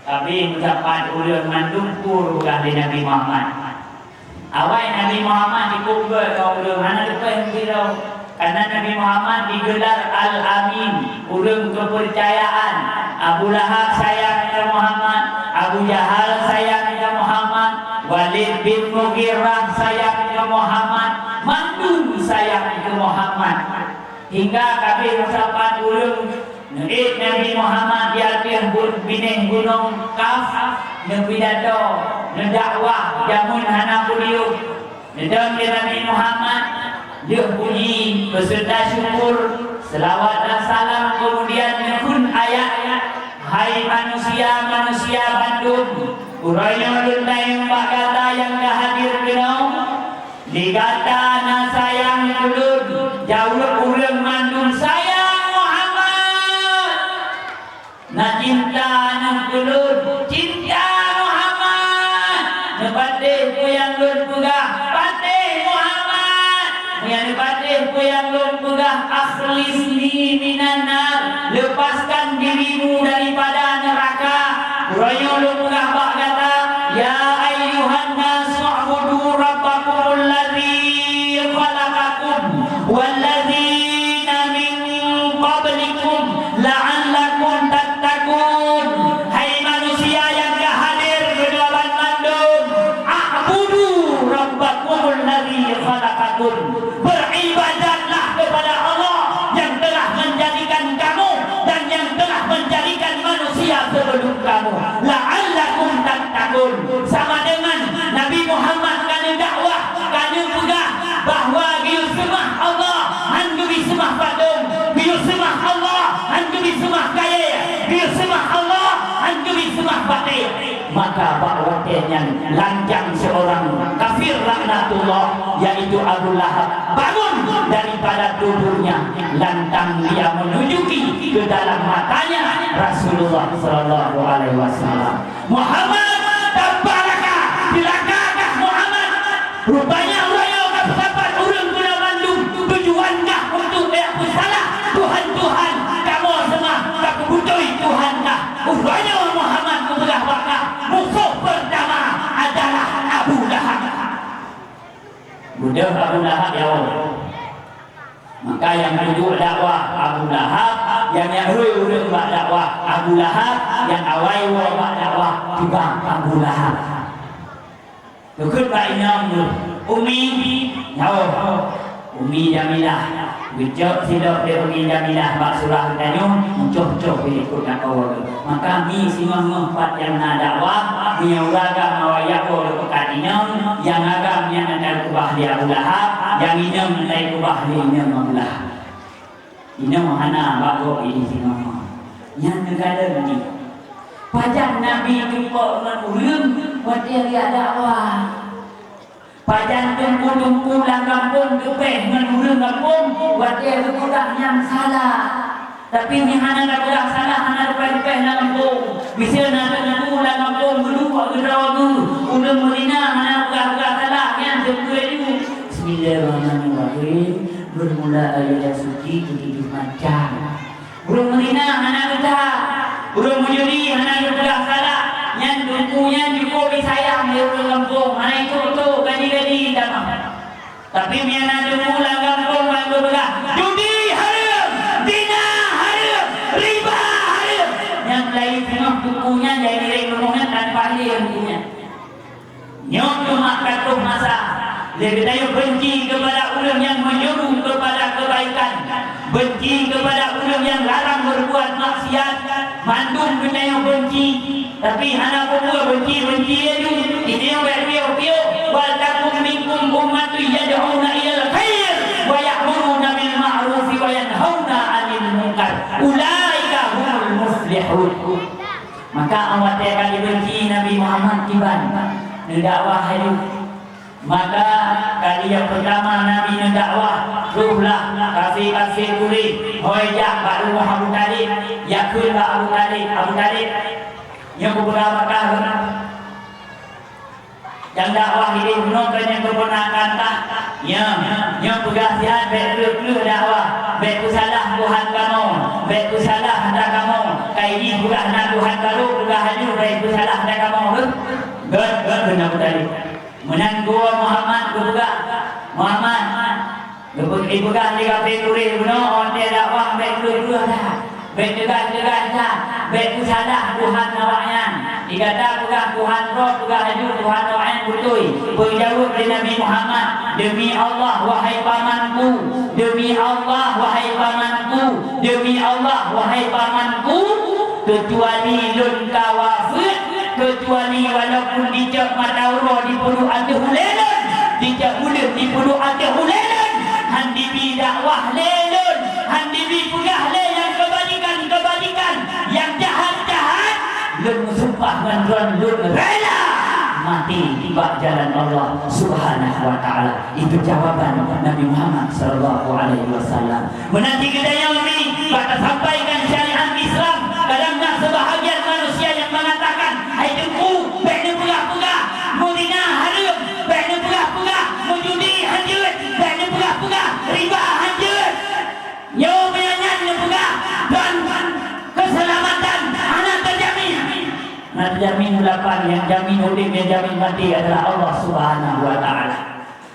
tapi mendapat ulun manduk purugah di Nabi Muhammad awal Nabi Muhammad dikumpul kau ulun mana depan birau karena Nabi Muhammad digelar Al-Amin ulun kepercayaan Abu Lahab sayang kepada Muhammad Abu Jahal sayang kepada Muhammad Walid bin Mughirah sayang kepada Muhammad mandu sayang kepada Muhammad hingga kami mengucapkan ulun Nabi Muhammad di atas bintang gunung Kaf nepidato nedakwah jamun hana beliau nedam Nabi Muhammad dia puji beserta syukur selawat dan salam kemudian nyekun ayat hai manusia Bandung uraya lunda yang bak kata yang dah hadir kenau digata na sayang ulun jauh urang mandun sayang Muhammad na cinta na ulun cinta Muhammad na patih ko yang lun pugah patih Muhammad yang patih ko yang lun pugah akhlis li minan nar lepaskan dirimu daripada neraka uraya lun pugah bak kata ya ayyuhan nas u'budu rabbakumul ladzi khalaqakum walladzina min qablikum la'allakum tattaqun hai manusia yang hadir di dalam mandum a'budu rabbakumul ladzi khalaqakum beribadatlah kepada Allah yang telah menjadikan kamu dan yang telah menjadikan manusia sebelum kamu la'allakum tattaqun maka bakwatnya lanjang seorang kafir laknatullah, yaitu Abu Lahab, bangun daripada tubuhnya, lantang dia menunjuki ke dalam matanya Rasulullah sallallahu alaihi wasallam. Muhammad tabbaraka, silakan Muhammad. Rupanya Allah yang dapat urang guna mandum tujuankah untuk aku salah Tuhan kamu semua tak butuh Tuhan kah? Rupanya Muhammad belah bakah musuh pertama adalah Abu Lahab. Budak Abu Lahab ya Allah. Maka yang tujuh dakwah Abu Lahab, yang urang buat dakwah Abu Lahab, yang awal buat dakwah juga Abu Lahab. Tukut bainam Umi jauh Umi Jamilah bijak silap dia Umi Jamilah bak surah tanya mencoh-coh ikut nak awal. Maka mi semua empat yang nak dakwah mi agam awak ko kadinya yang agam yang nak kubah dia Abu Lahab, yang ini menai kubah dia Abu Lahab. Ini mahana bako ini semua yang negara ni pajak Nabi jumpa dengan urang buat dia dakwah. Pajan tumpu-tumpu lang kampung kepeh dengan urang kampung buat dia kurang yang salah. Tapi ni hana nak kurang salah, hana kepeh lang kampung. Bisa nak ngaku lang kampung berlupa gedrawa tu. Urang Medina hana kurang salah yang sebuah itu. Bismillahirrahmanirrahim. Bermula ayat suci 7 macam. Urang Medina hana gedah. Urang Mujuri hana kurang salah. Yang tumpunya cukup disayang di urang kampung. Hana itu betul gadi-gadi damai. Tapi miana tumpu lang kampung yang berbelah. Judi haram, zina haram, riba haram. Yang lain tengah tumpunya jadi ngomongnya tanpa ahli punya. Nyok cuma katuh masa. Dia kata benci kepada urang yang menyuruh kepada kebaikan, benci kepada urang yang larang berbuat maksiat, mandum kena yang benci. Tapi hana pun benci itu. Ini yang berpiu-piu. Wal takum minkum ummatu yad'una ilal khair wa ya'muruna bil ma'ruf wa yanhauna 'anil munkar. Ulaika humul muflihun. Maka awak kali benci Nabi Muhammad tiban dakwah itu. Maka kali yang pertama Nabi dakwah ruhlah kafir kuri hojak baru Abu Talib, yakul Abu Talib yang beberapa kali yang dakwah ini menonton yang keponakan tak yang berkasihan baik lu dakwah baik tu salah Tuhan kamu, baik tu salah hendak kamu kai ini bukan nak Tuhan baru bukan hanya baik tu salah hendak kamu benar tadi menang gua Muhammad juga Muhammad ibu kan dia kafir benar dia dakwah baik lu dah baik juga dah baik tu salah Tuhan awaknya dikata bukan Tuhan roh bukan haju Tuhan awaknya betul berjawab dari Nabi Muhammad, demi Allah wahai pamanku, demi Allah wahai pamanku, demi Allah wahai pamanku, kecuali lun kawafir, kecuali walaupun dijak matauro di puluh ada hulelan, dijak hulen di puluh ada hulelan, handibi dakwah lelun, handibi pugah le yang kebalikan yang jahat lun sumpah dengan lun rela mati tiba jalan Allah Subhanahu wa taala. Itu jawaban Nabi Muhammad sallallahu alaihi wasallam. Menanti kedaya ini kata sampaikan syariat Islam kadang-kadang sebahagian manusia yang mengatakan hai dengku baiknya pegah-pegah mudina haram, baiknya pegah-pegah mujudi hanjut, baiknya pegah-pegah riba hanjut. Yo menyanyi pegah dan keselamatan anak terjamin. Nak jamin ulapan yang jamin hidup yang jamin mati adalah Allah Subhanahu wa taala.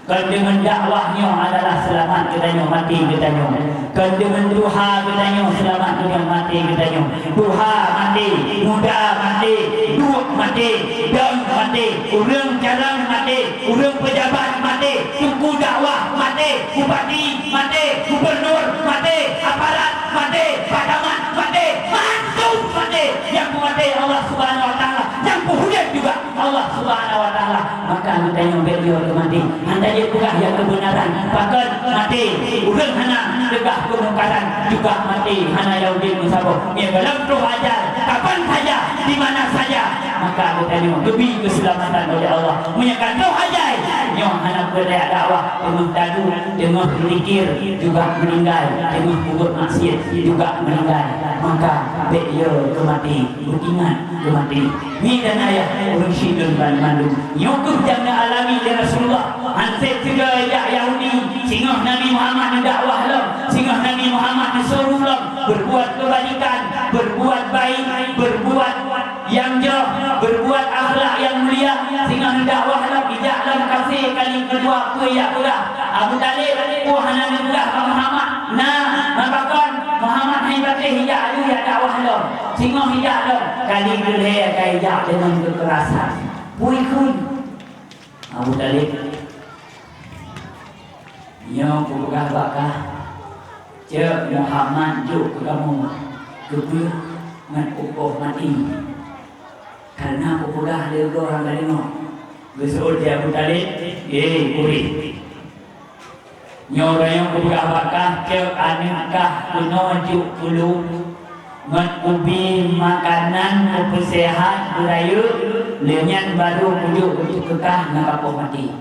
Kalau dengan dakwahnya adalah selamat katanya mati katanya. Kalau dengan duha katanya selamat dunia mati katanya. Duha mati, muda mati, duit mati, dan mati, urang jalan mati, urang pejabat mati, suku dakwah mati, bupati mati, gubernur mati, aparat mati, padaman mati, mantul mati. Yang mati Allah Subhanahu wa taala, yang hujan juga Allah Subhanahu wa taala. Maka katanya beliau mati. Andai bukan yang kebenaran, bahkan mati. Urang hana tegah kemungkaran juga mati. Hana yaudin musabah. Ia dalam roh ajar, kapan saja, di mana saja. maka bertanya lebih keselamatan oleh Allah. Menyakan no hajai yang anak berdaya dakwah tengah tadu, tengah berzikir juga meninggal, tengah kubur maksiat juga meninggal. Maka beliau kemati, beringat kemati. Ni dan ayah ursyidun bal mandum. Nyukup jangan alami ya Rasulullah. Ansep juga Yahudi, sehingga Nabi Muhammad mendakwah lah, sehingga Nabi Muhammad disuruh lah berbuat kebaikan, berbuat baik, berbuat yang jauh, berbuat akhlak yang mulia, sehingga mendakwah lah bijak dalam kasih kali kedua tu ya pula. Abu Talib, Tuhan Allah Muhammad, nah, mabakan Muhammad hebatnya hijak tu ya dakwah lah, sehingga hijak lah kali kedua kaya hijak dengan kekerasan. Puikun Abu Talib yang pegah bakah cek Muhammad juk ke kamu kebir ngan upoh mati karena aku pegah dia orang dari no besok dia Abu Talib kuri nyorang yang pegah bakah cek anakah kuno juk puluh ngan ubi makanan ubi sehat berayu lenyan baru pujuk kekah ngan upoh mati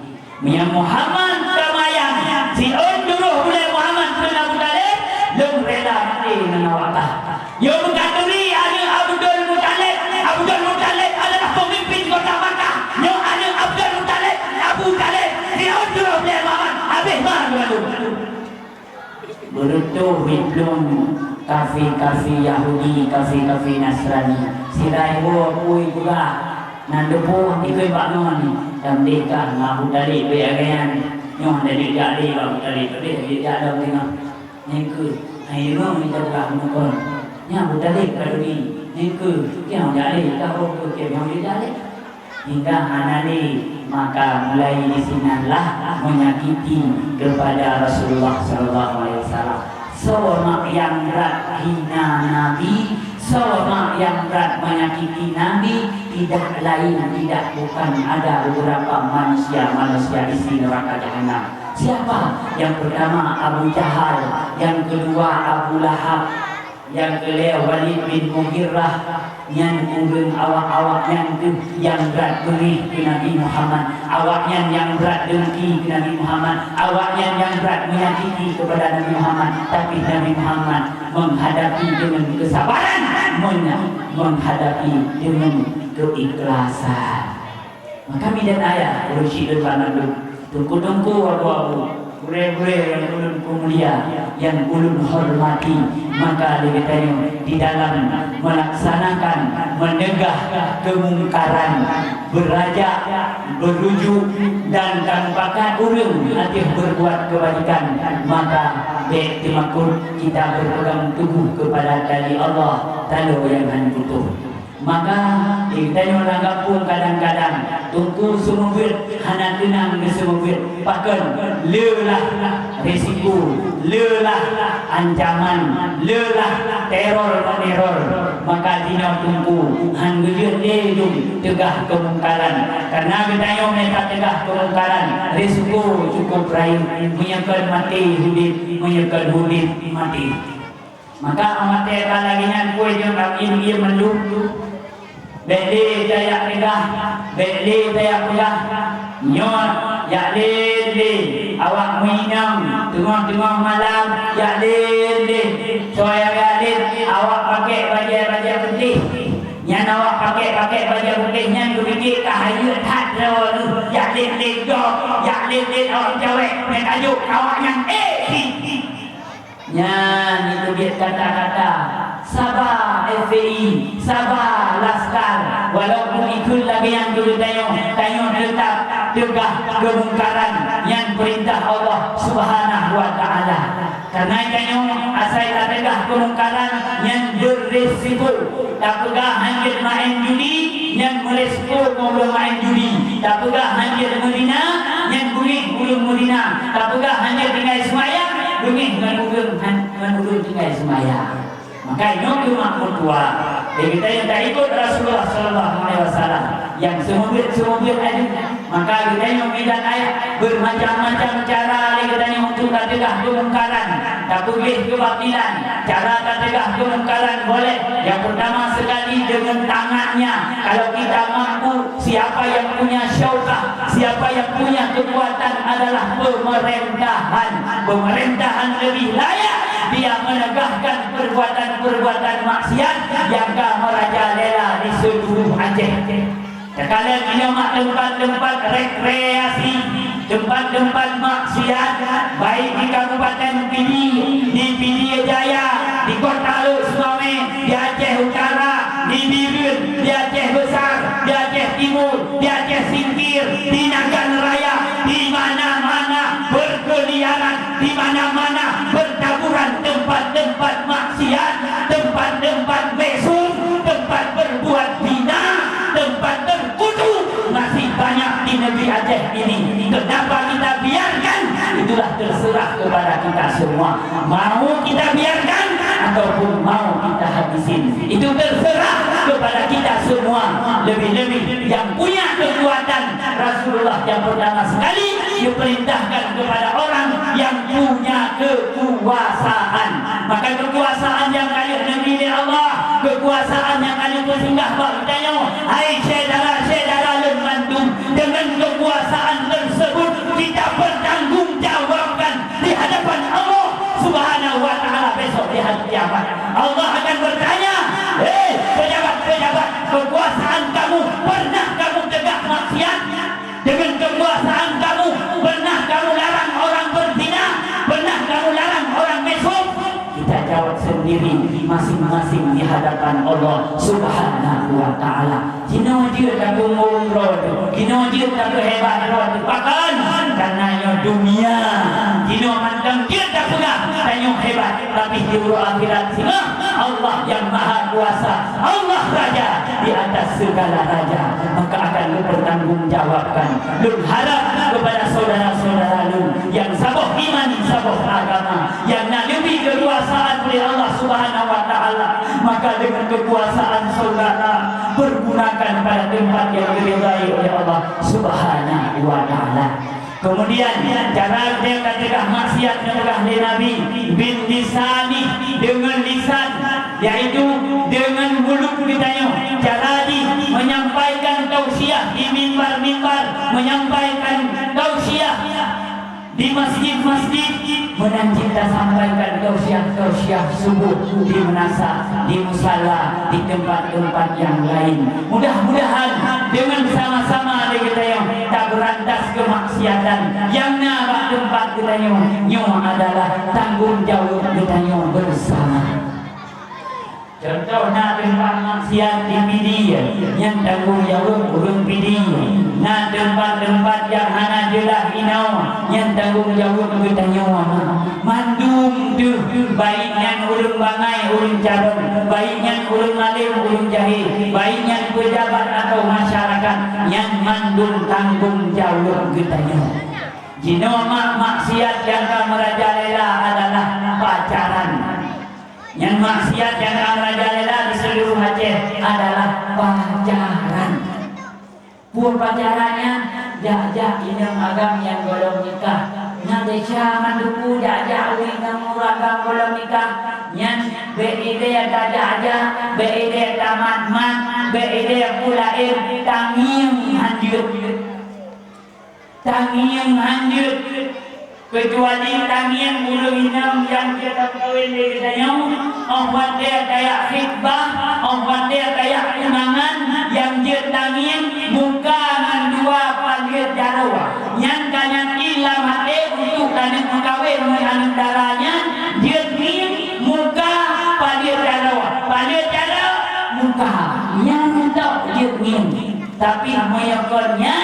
Mia Muhammad kamayang si unduruh boleh Muhammad bin Abu Talib lem rela mati menawakah yo mengkaturi ada Abdul Muttalib adalah pemimpin kota Makkah yo ada Abdul Muttalib Abu Talib si unduruh boleh Muhammad habis malu berutuh hitlum kafi Yahudi kafi Nasrani sirai bo pui juga nandepo ikut baknon dan mereka Abu Talib beragayan yang dari jari Abu Talib dia ada tengah nengku ayo kita buka menukon yang Abu Talib kalau ni nengku yang jari kau ke yang jari hingga hanali maka mulai di sinilah menyakiti kepada Rasulullah sallallahu alaihi wasallam seorang yang berat hina Nabi, seorang yang berat menyakiti Nabi, tidak lain tidak bukan ada beberapa manusia isi neraka jahanam. Siapa? Yang pertama Abu Jahal, yang kedua Abu Lahab, yang kelima Walid bin Mughirah, yang urang awak-awak yang berat beri ke Nabi Muhammad, awaknya yang berat dengki ke Nabi Muhammad, awaknya yang berat menyakiti kepada Nabi Muhammad, tapi Nabi Muhammad menghadapi dengan kesabaran, menghadapi dengan keikhlasan. Maka bidan ayah ursyidul banadu tungku-tungku abu-abu gure-gure yang ulun mulia, yang ulun hormati, maka dikatanya di dalam melaksanakan menegah kemungkaran, berajak, berujuk dan tanpakan urung hati berbuat kebajikan, maka betul kita berpegang teguh kepada tali Allah talo yang hantutuh. Maka ditanya orang kampung kadang-kadang tunggu semubir hana tenang ke semubir pakan lelah risiko, lelah ancaman, lelah teror meneror, maka dina tunggu han gejut lejung tegah kemungkaran, karena ditanya mereka tegah kemungkaran risiko cukup rayu menyekat mati hudip, menyekat hudip mati. Maka amat lagi nan kue jeng kami dia mendung beli daya pedah, beli daya pedah, nyot, ya lele, awak minum, tengah-tengah malam, ya lele, soya galit, awak pakai baju putih, yang awak pakai baju putih, yang berfikir kahayut tak tahu, ya lele jok, ya lele awak cewek, mereka juk, awak yang Nyan itu dia kata-kata Sabah FPI, Sabah Laskar, walaupun ikut lagi yang dulu tayong tetap tegah kemungkaran yang perintah Allah Subhanahu wa taala. Karena tayong asal tak tegah kemungkaran yang berisiko, tak pegah hanyut main judi, yang berisiko belum main judi, tak pegah hanyut Medina, yang belum Medina, tak pegah hanyut tinggal semayang, menurut tinggal semayang. Maka ini makmur tua. Kita yang tak ikut Rasulullah Sallallahu Alaihi Wasallam, yang semubir aja. Maka kita yang medan ayat bermacam-macam cara kita yang untuk tegah kemungkaran, tak boleh kebatilan. Cara tegah kemungkaran boleh Yang pertama sekali dengan tangannya. Kalau kita mampu, siapa yang punya syaukah, siapa yang punya kekuatan adalah pemerintahan. Pemerintahan lebih layak dia menegakkan perbuatan-perbuatan maksiat yang merajalela di seluruh Aceh. Sekalian ini tempat-tempat rekreasi, tempat-tempat maksiat, baik di Kabupaten Pidi, di Pidi Jaya, di Kota Luk Suame, di Aceh Utara, di Birin, di Aceh Besar, di Aceh Timur, di Aceh Singkir, di Nagan Raya, di mana-mana berkeliaran, di mana-mana bertaburan tempat-tempat maksiat, tempat-tempat mesum, tempat berbuat zina, tempat terkutuk masih banyak di negeri Aceh ini. Kenapa kita biarkan? Itulah terserah kepada kita semua. Mau kita biarkan ataupun mau kita habisin, itu terserah kepada kita semua. Lebih-lebih yang punya kekuatan, Rasulullah yang pertama sekali diperintahkan kepada orang yang punya kekuasaan. Maka kekuasaan yang kali negeri Allah, kekuasaan yang kali bersinggah bertanya, hai saudara-saudara lemandum, dengan kekuasaan tersebut kita bertanggungjawabkan di hadapan Allah Subhanahu wa taala besok di hari kiamat. Allah akan bertanya, pejabat-pejabat, kekuasaan kamu pernah kamu tegak maksiat? Dengan kekuasaan kamu pernah kamu larang orang berzina? Pernah kamu larang orang mesum? Kita jawab sendiri masing-masing di hadapan Allah Subhanahu wa taala. Kino dia tak umroh, kino dia tak hebat roh pakan karena yo dunia. Kino mandang dia tak pernah tanya hebat, tapi di akhirat sini Allah yang maha kuasa, Allah raja di atas segala raja, maka akan bertanggungjawabkan. Lu harap kepada saudara-saudara lu yang sabuh iman, sabuh agama, yang nak lebih kekuasaan oleh Allah Subhanahu wa taala, maka dengan kekuasaan saudara pergunakan pada tempat yang diridai oleh Allah Subhanahu wa taala. Kemudian cara dia katakan maksiat mencegah Nabi bin lisani, dengan lisan, yaitu dengan mulut ditanya. Cara menyampaikan tausiah di mimbar-mimbar, menyampaikan tausiah di masjid-masjid, menanti kita sampaikan tausiah subuh di menasa, di musala, di tempat-tempat yang lain. Mudah-mudahan dengan sama-sama kita yang tak berantas kemaksiatan, yang nak tempat kita yang adalah tanggung jawab kita yang bersama. Contohnya tempat maksiat di Pidi, yang tanggung jawab urang Pidi. Nah tempat-tempat yang hana jelah inau, yang tanggung jawab kita nyawa. Mandum tu baiknya urang bangai, urang cadong, baiknya urang alim, urang jahil, baiknya pejabat atau masyarakat, yang mandum tanggung jawab kita nyawa. Jino maksiat yang merajalela adalah pacaran. Yang maksiat yang merajalela di seluruh Aceh adalah pacaran. Pun pacarannya jak-jak inang agam yang golong nikah. Yang desa manduku jak-jak inang agam golong nikah. Yang BID ada, BID tamat-mat, BID pulair tanging hanjut. Tanging hanjut. Kecuali tangian bulu inam yang kita kawin di dayang, orang dia kayak khidbah, orang dia kayak unangan, yang dia tangian muka dengan dua palir jarawa, yang kanya ilam hati untuk kanya mengkawin dengan darahnya, dia ni muka palir jarawa muka, yang tak dia ni, tapi meyakonnya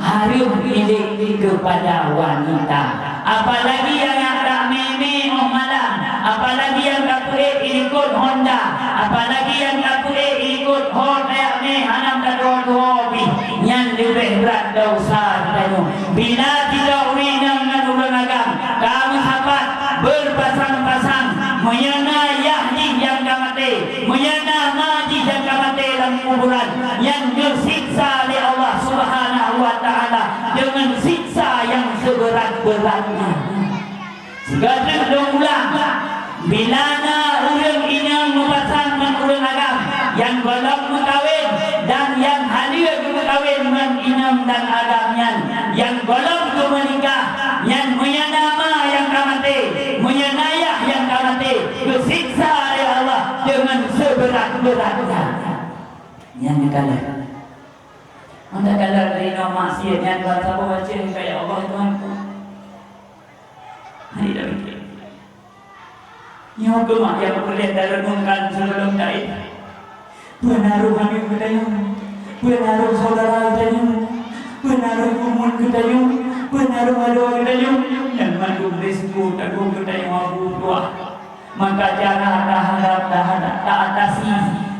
harum milik kepada wanita. Apalagi yang tak meme malam, apalagi yang tak boleh ikut Honda, apalagi yang tak boleh ikut Honda hanam dan hobi, yang lebih berat dosa tanya. Bila tidak urinam dengan orang agam, kamu sahabat berpasang-pasang menyana yahdi yang kamate, menyana maji yang kamate dalam kuburan, yang disiksa oleh Allah Subhanahu wa taala dengan siksa yang seberat-beratnya. Segala ulang bila na urang ina berat-berat. Yang dikala. Anda kala terima maksiat yang baca baca kayak Allah Tuhanku. Hari dah fikir. Yang kemak yang boleh dalamkan sebelum taib. Penaruh kami kedayung, penaruh saudara kedayung, penaruh kumun kedayung, penaruh adoh kedayung, yang madu risiko tagung kedayung abu tua. Maka cara tak atasi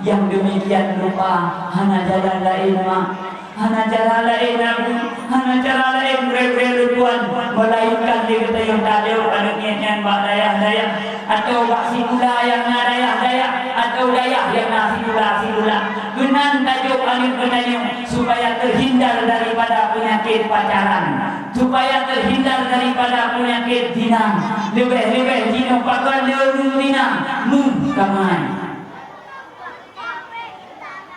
yang demikian rupa hana jalan lain mak. Hana cara lain aku, hana cara lain beri-beri tuan melainkan dia kata yang tak ada pada niatnya bak daya-daya atau bak simula yang nak daya-daya atau daya yang nak simula. Genan tajuk angin penayung supaya terhindar daripada penyakit pacaran, supaya terhindar daripada penyakit zina. Lebih-lebih zina pakai leru zina kamai.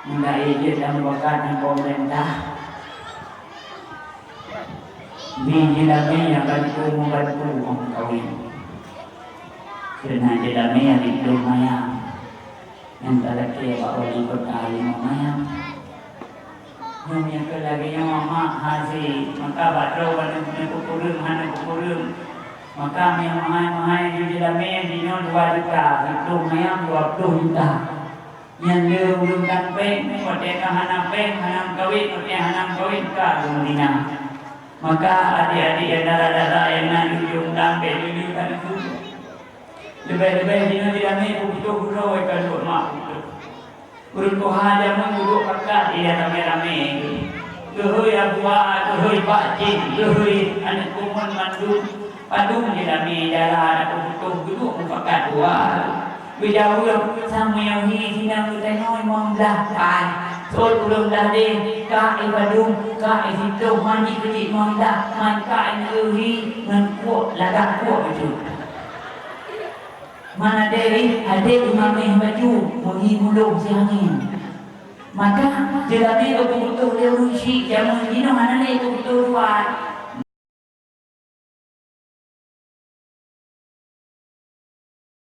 Enggak izin dan bukan pemerintah. Biji lami yang membantu orang kahwin. Kerana dia lami yang hidup mayang. Yang tak lagi bahawa ikut ahli mayang. Yang kelagi yang mama hasil. Maka batro pada kukurum, hana kukurum. Maka yang mahal-mahal biji lami yang dino 2 juta. Hidup mayang 20 juta. Yang dia kan peng, pada hanam peng, hanam kawin, pada hanam kawin ka dunia. Maka adik-adik yang darah-darah yang nak ujung dampai dulu kan itu. Lebih-lebih dina tidak ni butuh-butuh ikan duk mak itu. Urut Tuhan jangan duduk pakat dia rame-rame. Kehui abuah, kehui pakcik, kehui anak kumun mandu, padung dia ni darah anak butuh duduk pakat dua. Bila ulang sama yang ni sina kita noi membelah pan. Sol belum dah deh ka ibadung ka itu mandi kecil membelah man ka ini ngan kuat lagak kuat itu. Mana deh ada imam baju mungi mulung siangin. Maka jelabi betul-betul dia rusi jamu dino mana ni betul-betul buat.